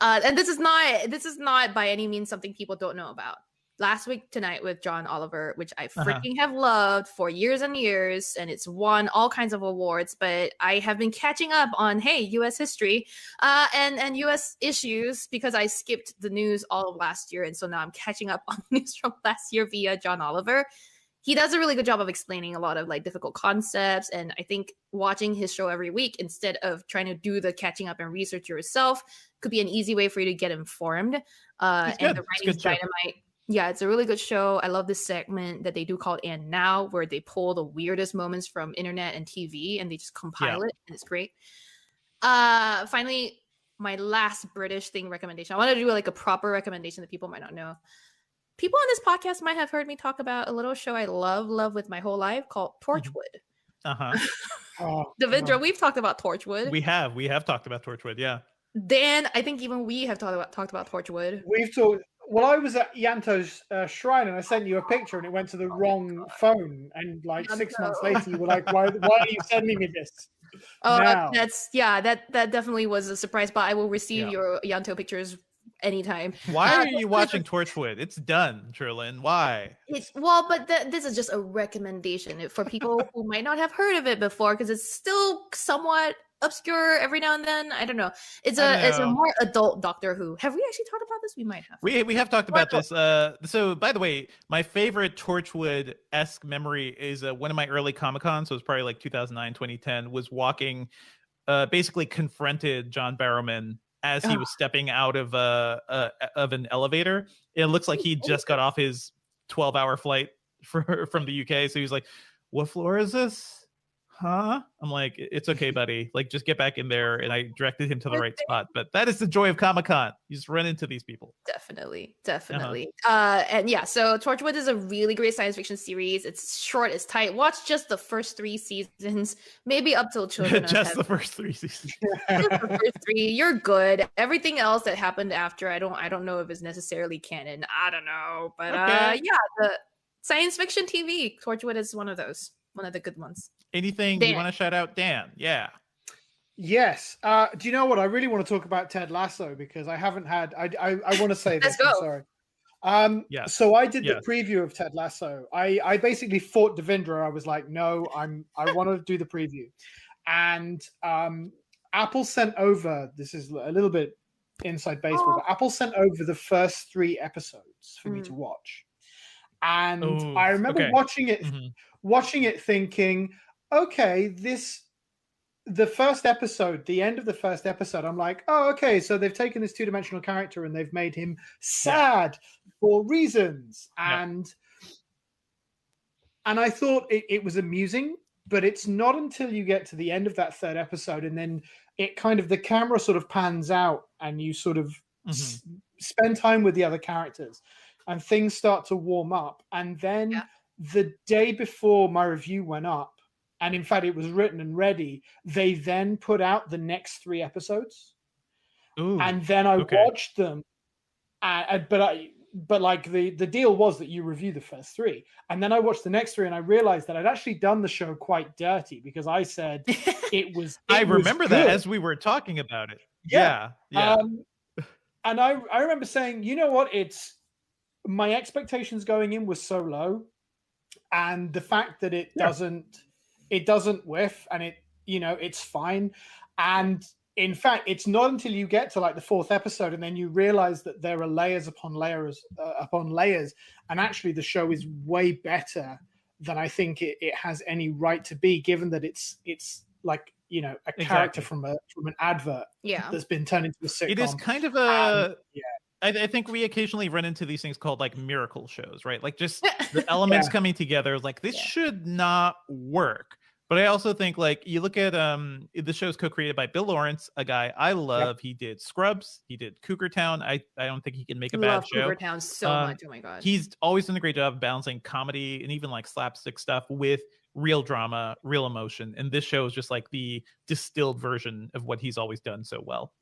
and this is not by any means something people don't know about. Last Week Tonight with John Oliver, which I freaking have loved for years and years, and it's won all kinds of awards, but I have been catching up on US history and US issues because I skipped the news all of last year, and so now I'm catching up on news from last year via John Oliver. He does a really good job of explaining a lot of like difficult concepts, and I think watching his show every week instead of trying to do the catching up and research yourself could be an easy way for you to get informed. And the writing's dynamite. Yeah, it's a really good show. I love this segment that they do called And Now, where they pull the weirdest moments from internet and TV and they just compile it, and it's great. Finally, my last British thing recommendation. I want to do like a proper recommendation that people might not know. People on this podcast might have heard me talk about a little show I love with my whole life called Torchwood. Devendra, we've talked about Torchwood. We have talked about Torchwood, yeah. Dan, I think even we have talked about Torchwood. We've talked. Well, I was at Yanto's shrine and I sent you a picture and it went to the wrong phone. And like 6 months later, you were like, why are you sending me this? That definitely was a surprise, but I will receive your Yanto pictures anytime. Why are you watching Torchwood? It's done, Sherlyn. Why? This is just a recommendation for people who might not have heard of it before, because it's still somewhat obscure every now and then. I don't know. It's a more adult Doctor Who. Have we actually talked about this? We might have. We have talked about this. So by the way, my favorite Torchwood-esque memory is one of my early Comic-Cons, so it was probably like 2009, 2010, was walking, basically confronted John Barrowman as he was stepping out of an elevator. It looks like he just got off his 12-hour flight from the UK. So he was like, "What floor is this? huh? I'm like, it's okay, buddy. Like, just get back in there. And I directed him to the right spot. But that is the joy of Comic-Con. You just run into these people. Definitely. And yeah, so Torchwood is a really great science fiction series. It's short, it's tight. Watch just the first 3 seasons, maybe up till Children. Just the first 3 seasons. Just the first 3, you're good. Everything else that happened after, I don't know if it's necessarily canon. I don't know, but okay. Yeah, the science fiction TV, Torchwood is one of the good ones. Anything Dan. You want to shout out, Dan? Yeah. Yes. Do you know what? I really want to talk about Ted Lasso because I haven't had. I want to say this. Let's go. I'm sorry. Yeah. So I did the preview of Ted Lasso. I basically fought Devindra. I was like, no, I want to do the preview, and Apple sent over. This is a little bit inside baseball, but Apple sent over the first 3 episodes for me to watch, and I remember watching it, thinking, okay, the first episode, the end of the first episode, I'm like, oh, okay, so they've taken this 2-dimensional character and they've made him sad for reasons. And I thought it was amusing, but it's not until you get to the end of that 3rd episode and then it kind of, the camera sort of pans out and you sort of spend time with the other characters and things start to warm up. And then the day before my review went up, and in fact, it was written and ready, they then put out the next 3 episodes. Ooh, and then I watched them. But like the deal was that you review the first 3. And then I watched the next 3 and I realized that I'd actually done the show quite dirty because I said it was. I remember that as we were talking about it. Yeah. And I remember saying, you know what? My expectations going in was so low. And the fact that it doesn't whiff and it's fine. And in fact, it's not until you get to like the 4th episode and then you realize that there are layers upon layers upon layers. And actually the show is way better than I think it has any right to be, given that it's like, a character from an advert that's been turned into a sitcom. It is kind of a... I think we occasionally run into these things called like miracle shows, right? Like just the elements coming together. Like this should not work. But I also think like you look at the show's co-created by Bill Lawrence, a guy I love. He did Scrubs. He did Cougar Town. I don't think he can make a bad show. Cougar Town so much. Oh my god. He's always done a great job balancing comedy and even like slapstick stuff with real drama, real emotion. And this show is just like the distilled version of what he's always done so well.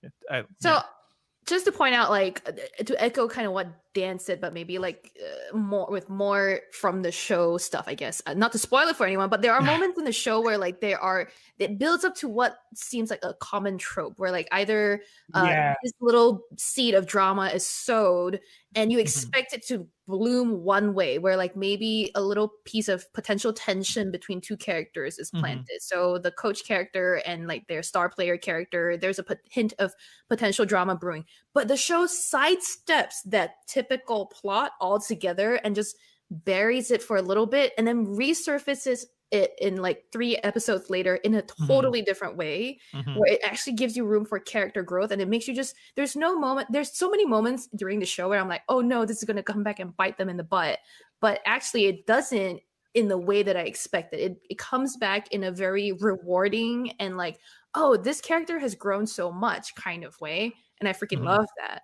Just to point out, like, to echo kind of what Dan said, but maybe like more from the show stuff, I guess. Not to spoil it for anyone, but there are moments in the show where like it builds up to what seems like a common trope, where like either this little seed of drama is sowed and you expect it to bloom one way, where like maybe a little piece of potential tension between 2 characters is planted. So the coach character and like their star player character, there's a hint of potential drama brewing. But the show sidesteps that typical plot altogether and just buries it for a little bit and then resurfaces it in like 3 episodes later in a totally different way, where it actually gives you room for character growth. And it makes you there's so many moments during the show where I'm like, oh no, this is going to come back and bite them in the butt. But actually it doesn't in the way that I expected. It comes back in a very rewarding and like, oh, this character has grown so much kind of way. And I freaking love that.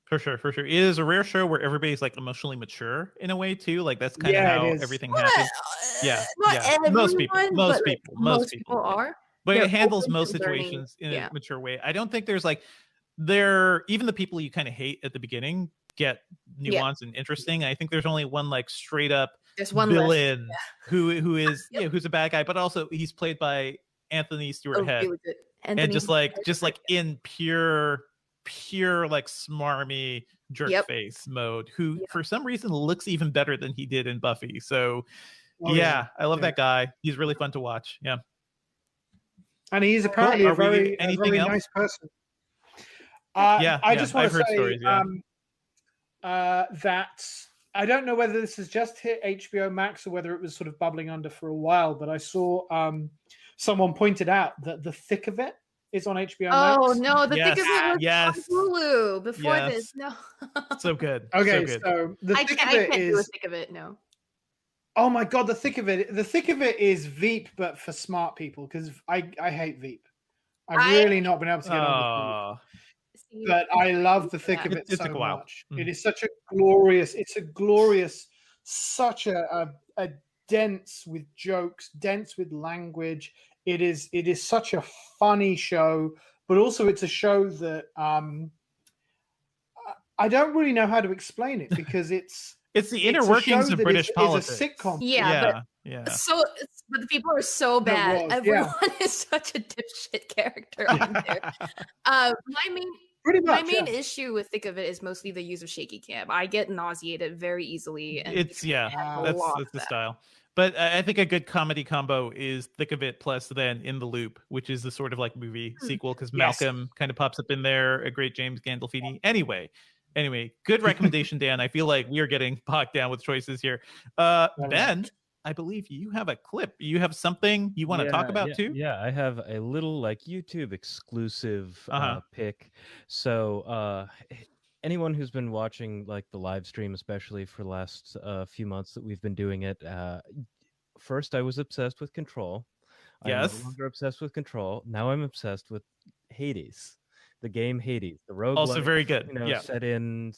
For sure. It is a rare show where everybody's like emotionally mature in a way too. Like that's kind of how everything happens. Most people are. But it handles most situations in a mature way. I don't think there's like even the people you kind of hate at the beginning get nuanced and interesting. I think there's only one like straight up villain who's a bad guy, but also he's played by Anthony Stewart Head. And just like in pure like smarmy jerk face mode, who for some reason looks even better than he did in Buffy. So I love that guy. He's really fun to watch. And he's apparently a very nice person. I just want to say stories, that I don't know whether this has just hit HBO Max or whether it was sort of bubbling under for a while, but I saw someone pointed out that The Thick of It is on HBO Max. Oh no, The Thick of It was on Hulu before this. No. So good. Okay, so The Thick of It I can't is... do a Thick of It, no. Oh my god, the thick of it. The thick of it is Veep, but for smart people, because I hate Veep. I've really not been able to get on with Veep. See, But I love the thick of it It so took a while. much. It is such a glorious, such a dense with jokes, dense with language. It is such a funny show, but also it's a show that I don't really know how to explain it, because it's the inner workings of British politics. Is a sitcom. Yeah, yeah. but the people are so bad. was, Everyone is such a dipshit character on there. My main issue with Thick of It is mostly the use of shaky cam. I get nauseated very easily. And It's that's the style. But I think a good comedy combo is Thick of It plus then In the Loop, which is the sort of like movie sequel, because Malcolm kind of pops up in there. A great James Gandolfini. Anyway, good recommendation, Dan. I feel like we are getting bogged down with choices here. Ben, I believe you have a clip. You have something you want to talk about too? Yeah, I have a little like YouTube exclusive pick. So anyone who's been watching like the live stream, especially for the last few months that we've been doing it, first I was obsessed with Control. Yes. I'm no longer obsessed with Control. Now I'm obsessed with Hades. The game Hades, the rogue, also very good. Set in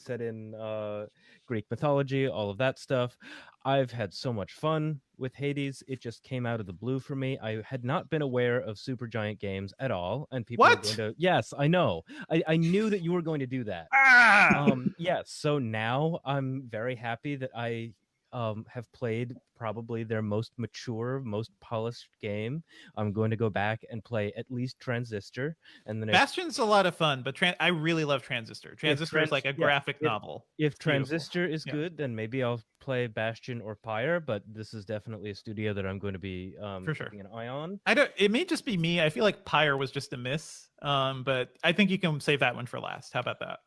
Greek mythology, all of that stuff. I've had so much fun with Hades. It just came out of the blue for me. I had not been aware of Supergiant Games at all, and people are going to. Yes, I know. I knew that you were going to do that. Yes. So now I'm very happy that I have played probably their most mature, most polished game. I'm going to go back and play at least Transistor, and then Bastion's a lot of fun, but I really love Transistor. Transistor is like a graphic novel. If Transistor is good, then maybe I'll play Bastion or Pyre. But this is definitely a studio that I'm going to be for sure keeping an eye on. It may just be me. I feel like Pyre was just a miss, but I think you can save that one for last. How about that?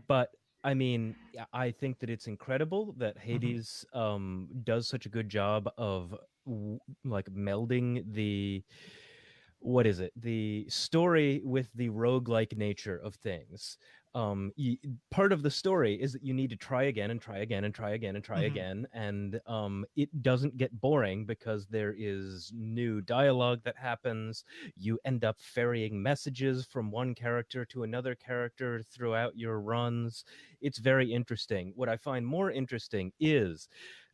But I mean, I think that it's incredible that Hades does such a good job of like melding the story with the roguelike nature of things. Part of the story is that you need to try again and try again and try again and try again, and it doesn't get boring because there is new dialogue that happens. You end up ferrying messages from one character to another character throughout your runs. It's very interesting. What I find more interesting is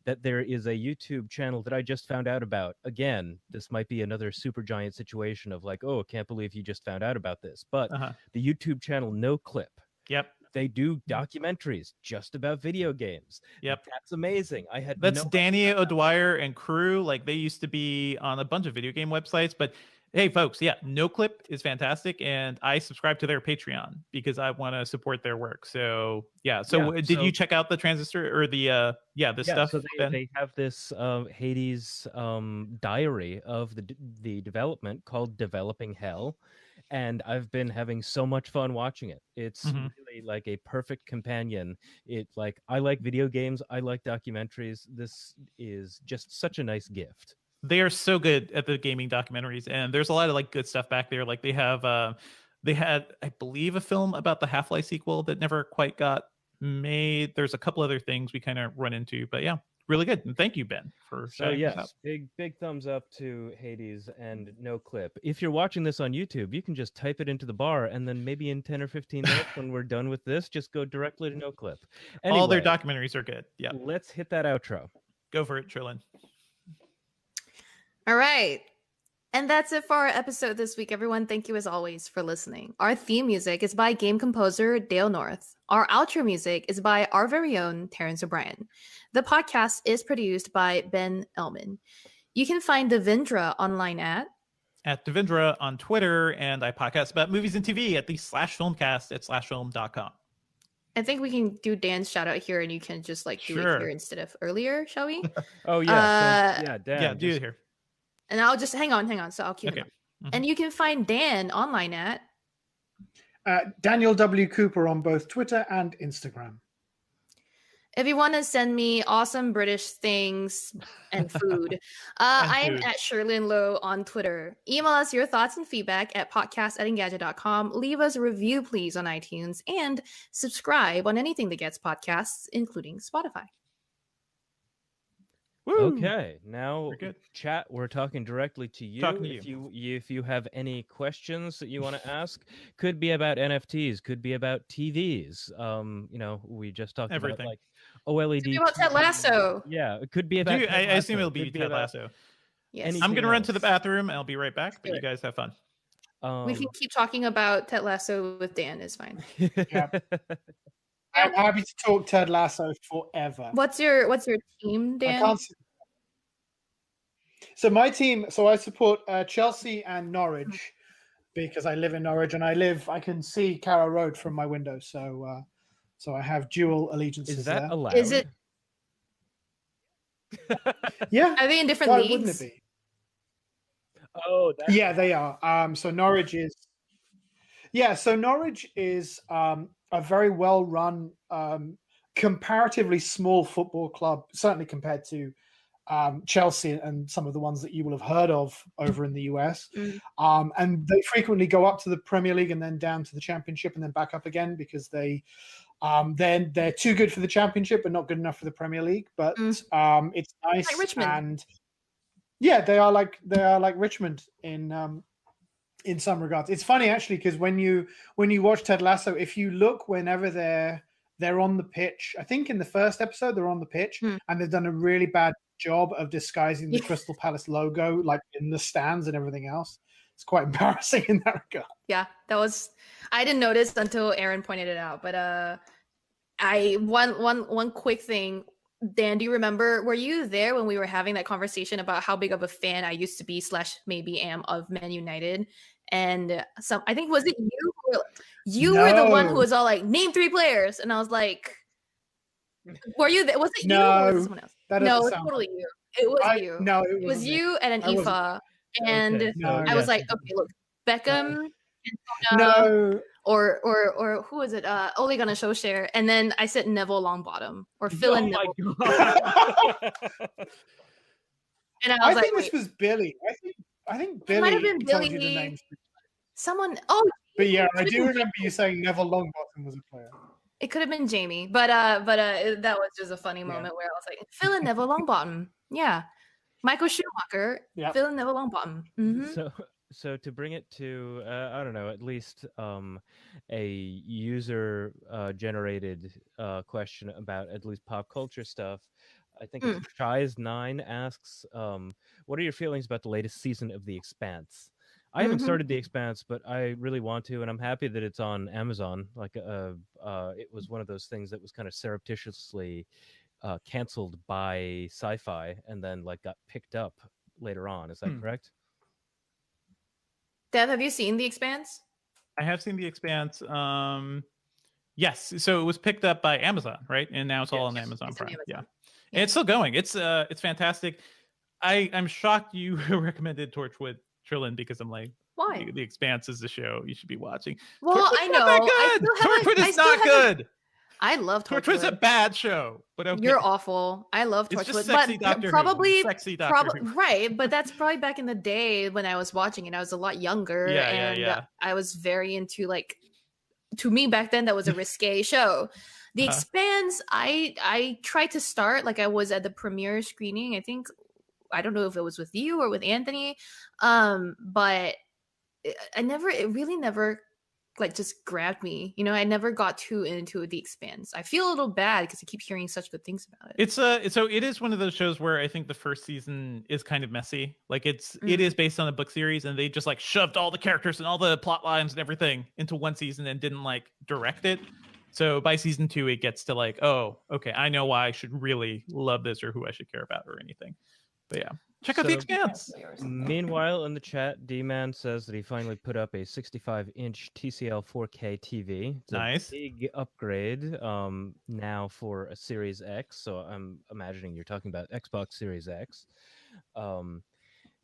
that there is a YouTube channel that I just found out about. Again, this might be another Supergiant situation of like, oh, can't believe you just found out about this. But the YouTube channel No Clip. Yep. They do documentaries just about video games. Yep. That's amazing. That's Danny O'Dwyer and crew. Like they used to be on a bunch of video game websites, but hey folks, No Clip is fantastic, and I subscribe to their Patreon because I want to support their work. So did you check out the Transistor or the stuff? So they have this Hades diary of the development called Developing Hell, and I've been having so much fun watching it. It's really like a perfect companion. I like video games, I like documentaries. This is just such a nice gift. They are so good at the gaming documentaries, and there's a lot of like good stuff back there. Like they had, I believe, a film about the Half-Life sequel that never quite got made. There's a couple other things we kind of run into, but yeah, really good. And thank you, Ben, for showing this up. Big thumbs up to Hades and No Clip. If you're watching this on YouTube, you can just type it into the bar, and then maybe in 10 or 15 minutes when we're done with this, just go directly to No Clip. Anyway, all their documentaries are good. Yeah, let's hit that outro. Go for it, Trillin. All right. And that's it for our episode this week, everyone. Thank you as always for listening. Our theme music is by game composer Dale North. Our outro music is by our very own Terrence O'Brien. The podcast is produced by Ben Ellman. You can find Devindra online at Devindra on Twitter, and I podcast about movies and TV at the /filmcast at /film.com. I think we can do Dan's shout out here, and you can just like do it here instead of earlier, shall we? Oh yeah. Dan. Yeah, do it here. And I'll just hang on. So I'll cue him up. And you can find Dan online at Daniel W. Cooper on both Twitter and Instagram. If you want to send me awesome British things and food, I'm at Sherlyn Lowe on Twitter. Email us your thoughts and feedback at podcast@engadget.com. Leave us a review, please, on iTunes, and subscribe on anything that gets podcasts, including Spotify. Woo! Okay, now We're good. chat. We're talking directly to you. Talking to If you have any questions that you want to ask, could be about NFTs, could be about TVs. You know, we just talked Everything. about like OLED. Could be about Ted Lasso. Yeah, it could be about. I assume it'll Could be Ted about Lasso. Yes. anything I'm gonna run to the else. bathroom. I'll be right back. But do you it. guys have fun. We can keep talking about Ted Lasso with Dan. It's fine. Yeah. I'm happy to talk Ted Lasso forever. What's your team, I Dan? can't. So my team. So I support Chelsea and Norwich because I live in Norwich and I can see Carrow Road from my window. So so I have dual allegiances. Is that there. allowed? Is it? Yeah. Are they in different Why leagues? wouldn't it be? Oh, Yeah, they are. So Norwich is. Yeah, so Norwich is a very well run, comparatively small football club, certainly compared to Chelsea and some of the ones that you will have heard of over in the US. And they frequently go up to the Premier League and then down to the Championship and then back up again because they're too good for the Championship but not good enough for the Premier League. But it's nice. Like Richmond. And yeah, they are like Richmond in some regards. It's funny actually because when you watch Ted Lasso, if you look whenever they're on the pitch, I think in the first episode they're on the pitch and they've done a really bad job of disguising the Crystal Palace logo like in the stands and everything else. It's quite embarrassing in that regard. Yeah, I didn't notice until Aaron pointed it out. But one quick thing. Dan, do you remember, were you there when we were having that conversation about how big of a fan I used to be / maybe am of Man United? And I think, was it you? You were the one who was all like, name 3 players. And I was like, were you there? Was it you or was it someone else? No, it's totally you. It was you. No, it was you and an Aoife. And Okay, so I was like, okay, look, Beckham, no. Or who was it? Ole Gunnar Solskjaer, and then I said Neville Longbottom or Phil and Neville. And I was like, think this was Billy. I think Billy might have been told Billy. you the names. Someone. Oh, but yeah, I do remember you saying Neville Longbottom was a player. It could have been Jamie, but that was just a funny moment where I was like, Phil and Neville Longbottom. Yeah, Michael Schumacher. Yep. Phil and Neville Longbottom. Mm-hmm. So to bring it to I don't know, at least a user generated question about at least pop culture stuff. I think it's Shies9 asks, what are your feelings about the latest season of The Expanse? I haven't started The Expanse, but I really want to, and I'm happy that it's on Amazon. Like it was one of those things that was kind of surreptitiously canceled by Sci-Fi and then like got picked up later on. Is that correct? Dev, have you seen The Expanse? I have seen The Expanse. Yes. So it was picked up by Amazon, right? And now it's all on Amazon Prime. Yeah. And it's still going. It's fantastic. I'm shocked you recommended Torchwood Trillin because I'm like, why? The Expanse is the show you should be watching. Well, Torchwood's I know. not that good. Torchwood is not good. I love Torchwood. Torchwood's a bad show, but okay. You're awful. I love Torchwood, it's just sexy but Doctor probably Who. Sexy Doctor Who. Right. But that's probably back in the day when I was watching it. I was a lot younger, I was very into like. To me back then, that was a risque show. The Expanse, I tried to start like I was at the premiere screening. I don't know if it was with you or with Anthony, but it really never like just grabbed me. You know, I never got too into The Expanse. I feel a little bad because I keep hearing such good things about it. It is one of those shows where I think the first season is kind of messy. Like it is based on a book series, and they just like shoved all the characters and all the plot lines and everything into one season and didn't like direct it. So by season 2, it gets to like, oh, okay, I know why I should really love this or who I should care about or anything. But yeah. Check out The Expanse. Meanwhile, in the chat, D-Man says that he finally put up a 65-inch TCL 4K TV. It's nice. A big upgrade now for a Series X. So I'm imagining you're talking about Xbox Series X.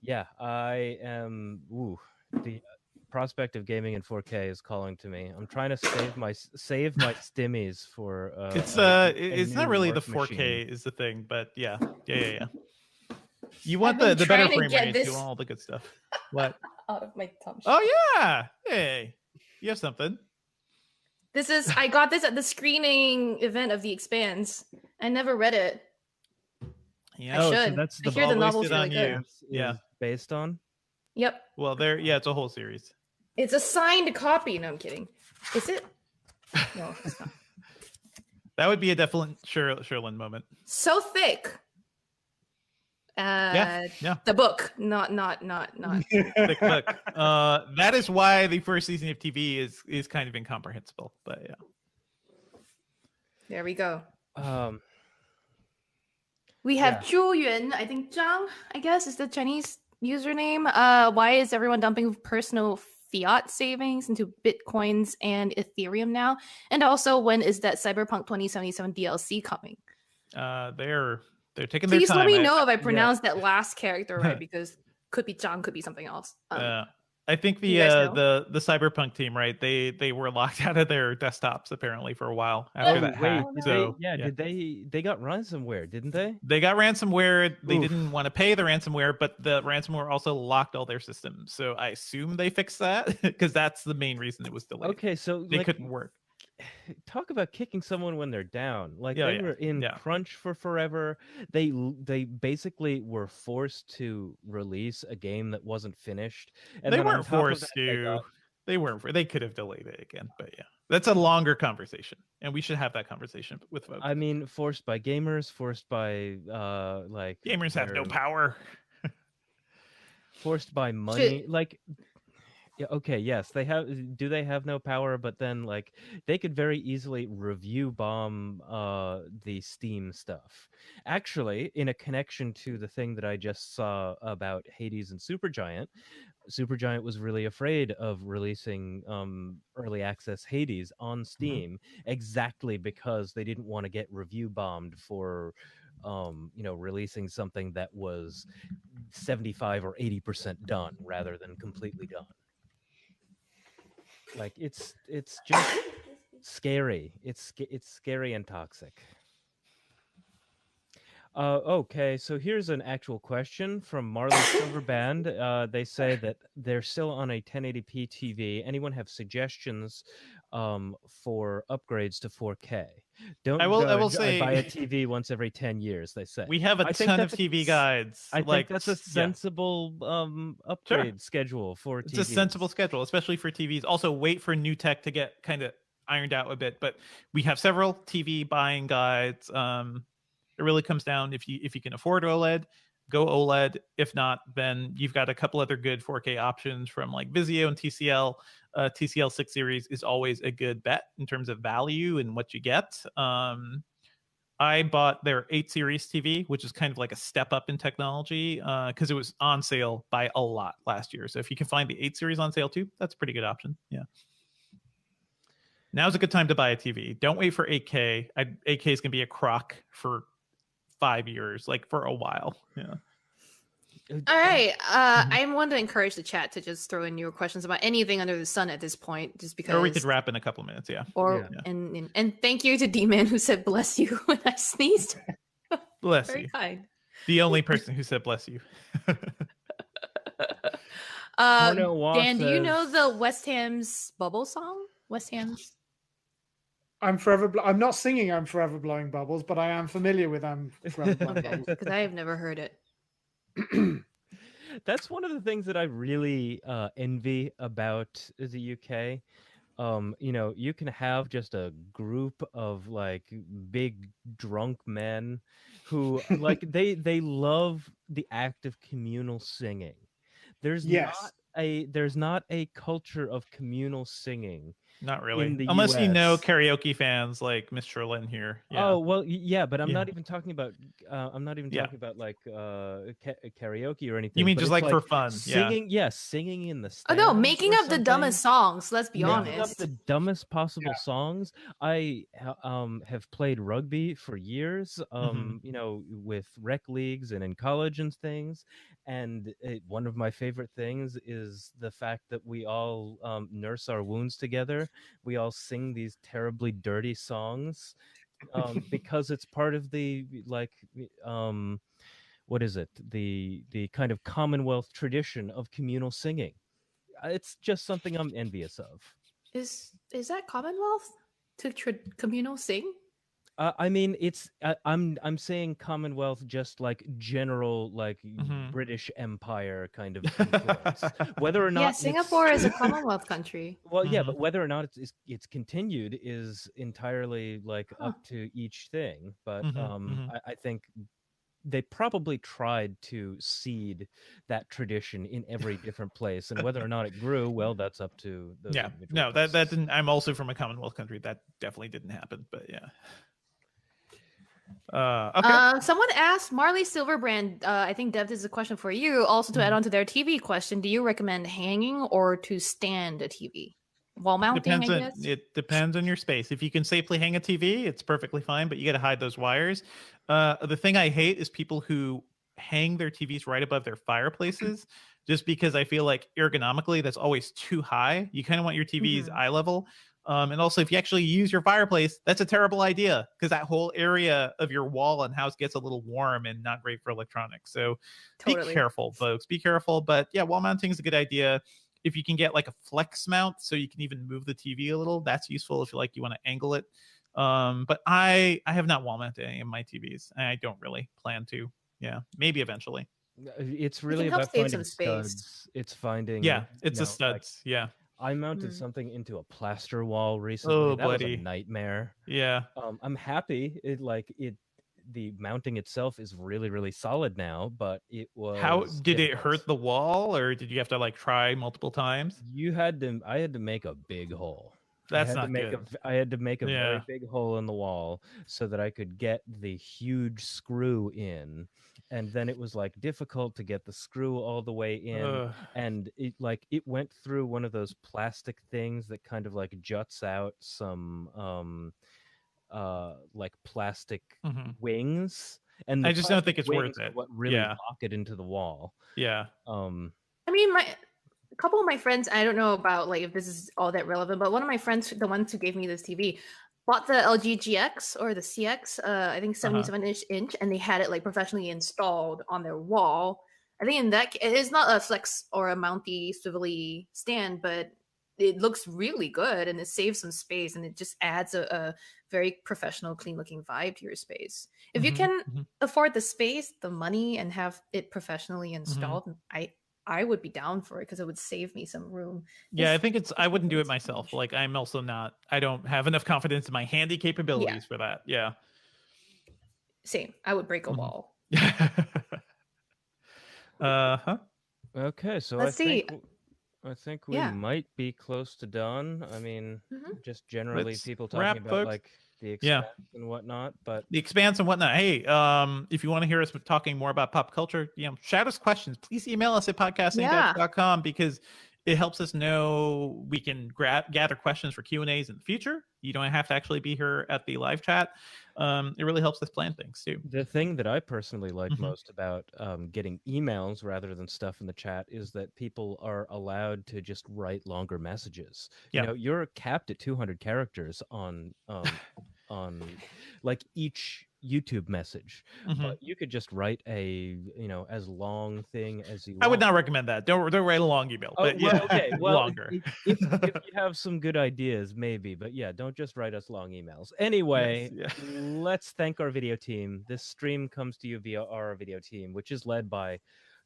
Yeah, I am. The prospect of gaming in 4K is calling to me. I'm trying to save my stimmies for. It's not really the 4K machine. Is the thing, but yeah. You want the better frame rate, you want all the good stuff. What? Out of my tongue. Oh yeah. Hey, you have something. I got this at the screening event of The Expanse. I never read it. Yeah. I Oh, so should. that's I the hear the I'll novel's waste it really on good. you. is Yeah. based on. Yep. Well, there. Yeah, it's a whole series. It's a signed copy. No, I'm kidding. Is it? No, it's not. That would be a definite Sherlin moment. So thick. Yeah. The book, not. Thick book. That is why the first season of TV is kind of incomprehensible. But yeah. There we go. We have Zhu Yuan, I think Zhang, I guess, is the Chinese username. Why is everyone dumping personal fiat savings into Bitcoins and Ethereum now? And also, when is that Cyberpunk 2077 DLC coming? They're taking Please their time. let me know if I pronounced that last character right, because could be Zhang, could be something else. I think the you guys know? the Cyberpunk team, right? They were locked out of their desktops apparently for a while after that hack. Did they got ransomware, didn't they? They got ransomware. They Oof. didn't want to pay the ransomware, but the ransomware also locked all their systems. So I assume they fixed that because that's the main reason it was delayed. Okay, so they couldn't work. Talk about kicking someone when they're down. Like Yeah, they were in crunch for forever. They basically were forced to release a game that wasn't finished. And they then weren't forced to. They weren't. They could have delayed it again, but yeah, that's a longer conversation, and we should have that conversation with folks. I mean, forced by gamers, forced by like gamers have no power. Forced by money, like. Yeah, okay, yes, they have. Do they have no power? But then, like, they could very easily review bomb the Steam stuff. Actually, in a connection to the thing that I just saw about Hades and Supergiant, Supergiant was really afraid of releasing early access Hades on Steam exactly because they didn't want to get review bombed for releasing something that was 75 or 80% done rather than completely done. Like it's just scary. It's scary and toxic. Okay, so here's an actual question from Marley Silverband. They say that they're still on a 1080p TV. Anyone have suggestions for upgrades to 4K? I will say buy a TV once every 10 years, they say. We have a ton of TV guides. I think that's a sensible upgrade schedule for TVs. It's a sensible schedule, especially for TVs. Also, wait for new tech to get kind of ironed out a bit. But we have several TV buying guides. It really comes down if you can afford OLED, go OLED. If not, then you've got a couple other good 4K options from like Vizio and TCL. TCL 6 series is always a good bet in terms of value and what you get. I bought their 8 series TV, which is kind of like a step up in technology because it was on sale by a lot last year. So if you can find the 8 series on sale too, that's a pretty good option. Yeah. Now's a good time to buy a TV. Don't wait for 8K. 8K is going to be a crock for 5 years, like for a while. Yeah. All right. I want to encourage the chat to just throw in your questions about anything under the sun at this point, just because. Or we could wrap in a couple minutes. Yeah. And thank you to D-Man who said bless you when I sneezed. Bless Very you. kind. The only person who said bless you. Dan, do you know the West Ham's bubble song? West Ham's. I'm not singing I'm Forever Blowing Bubbles, but I am familiar with I'm Forever Blowing Bubbles. Because I have never heard it. That's one of the things that I really envy about the UK. You can have just a group of like big drunk men who like they love the act of communal singing. There's not a culture of communal singing. Not really, unless you know karaoke fans like Miss Sherlin here. Yeah. Oh well, yeah, but I'm not even talking about. I'm not even talking about like karaoke or anything. You mean just like for fun? Singing, singing in the stands. Oh no, making up the dumbest songs. Let's be honest. Making up the dumbest possible songs. I have played rugby for years. With rec leagues and in college and things. And one of my favorite things is the fact that we all nurse our wounds together. We all sing these terribly dirty songs because it's part of the what is it? The kind of Commonwealth tradition of communal singing. It's just something I'm envious of. Is that Commonwealth to communal sing? I mean, it's I'm saying Commonwealth, just like general, like British Empire kind of influence. Whether or Yeah, not Singapore is a Commonwealth country. well, yeah, but whether or not it's continued is entirely like Huh. up to each thing. But Mhm. I think they probably tried to seed that tradition in every different place, and whether or not it grew, well, that's up to those Yeah, individual no, that places. didn't. I'm also from a Commonwealth country. That definitely didn't happen. But yeah. Okay. Someone asked Marley Silverbrand. I think Dev, this is a question for you. Also, to add on to their TV question, do you recommend hanging or to stand a TV? Wall mounting, I guess. It depends on your space. If you can safely hang a TV, it's perfectly fine, but you got to hide those wires. The thing I hate is people who hang their TVs right above their fireplaces, just because I feel like ergonomically that's always too high. You kind of want your TV's eye level. And also, if you actually use your fireplace, that's a terrible idea, because that whole area of your wall and house gets a little warm and not great for electronics. So be careful, folks. Be careful. But yeah, wall mounting is a good idea. If you can get like a flex mount, so you can even move the TV a little, that's useful if you want to angle it. But I have not wall mounted any of my TVs, and I don't really plan to. Yeah, maybe eventually. It's really about finding studs. It's finding it's the studs. Like, I mounted something into a plaster wall recently. That was a nightmare. Yeah. I'm happy. The mounting itself is really, really solid now, but it was. How did it hurt the wall, or did you have to like try multiple times? I had to make a big hole. That's not good. I had to make a very big hole in the wall so that I could get the huge screw in, and then it was like difficult to get the screw all the way in, and it went through one of those plastic things that kind of like juts out some like plastic wings, and I just don't think it's worth it. What really lock it into the wall? Yeah. I mean, a couple of my friends, I don't know about like if this is all that relevant, but one of my friends, the ones who gave me this TV, bought the LG GX or the CX, I think 77-inch, and they had it like professionally installed on their wall. I think in that it is not a flex or a mounty swivelly stand, but it looks really good and it saves some space and it just adds a very professional, clean looking vibe to your space. If you can afford the space, the money, and have it professionally installed, I would be down for it because it would save me some room. Yeah, I think I wouldn't do it myself. Like I'm also not, I don't have enough confidence in my handy capabilities for that. Yeah. Same. I would break a wall. Okay, so I think we might be close to done. I mean, just generally people talking about folks. Like the Expanse and whatnot, but the Expanse and whatnot. Hey, if you want to hear us talking more about pop culture, shout us questions. Please email us at podcasting.com because it helps us know we can gather questions for Q&As in the future. You don't have to actually be here at the live chat. It really helps us plan things too. The thing that I personally like most about getting emails rather than stuff in the chat is that people are allowed to just write longer messages. You know, you're capped at 200 characters on like each YouTube message, but you could just write a as long thing as you want. I would not recommend that. Don't write a long email, but longer. If you have some good ideas, maybe, but don't just write us long emails. Anyway, let's thank our video team. This stream comes to you via our video team, which is led by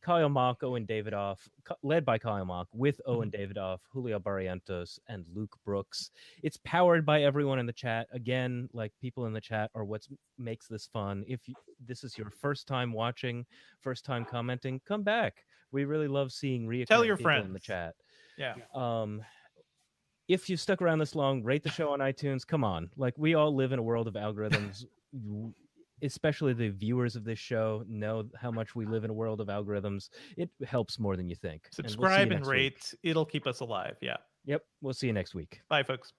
Kyle Mock, Owen Davidoff, led by Kyle Mock, with Owen Davidoff, Julio Barrientos, and Luke Brooks. It's powered by everyone in the chat. Again, like people in the chat are what makes this fun. If this is your first time watching, first time commenting, come back. We really love seeing Tell your people friends in the chat. Yeah. If you stuck around this long, rate the show on iTunes. Come on. Like, we all live in a world of algorithms. Especially the viewers of this show know how much we live in a world of algorithms. It helps more than you think. Subscribe and rate. It'll keep us alive. Yeah. Yep. We'll see you next week. Bye, folks.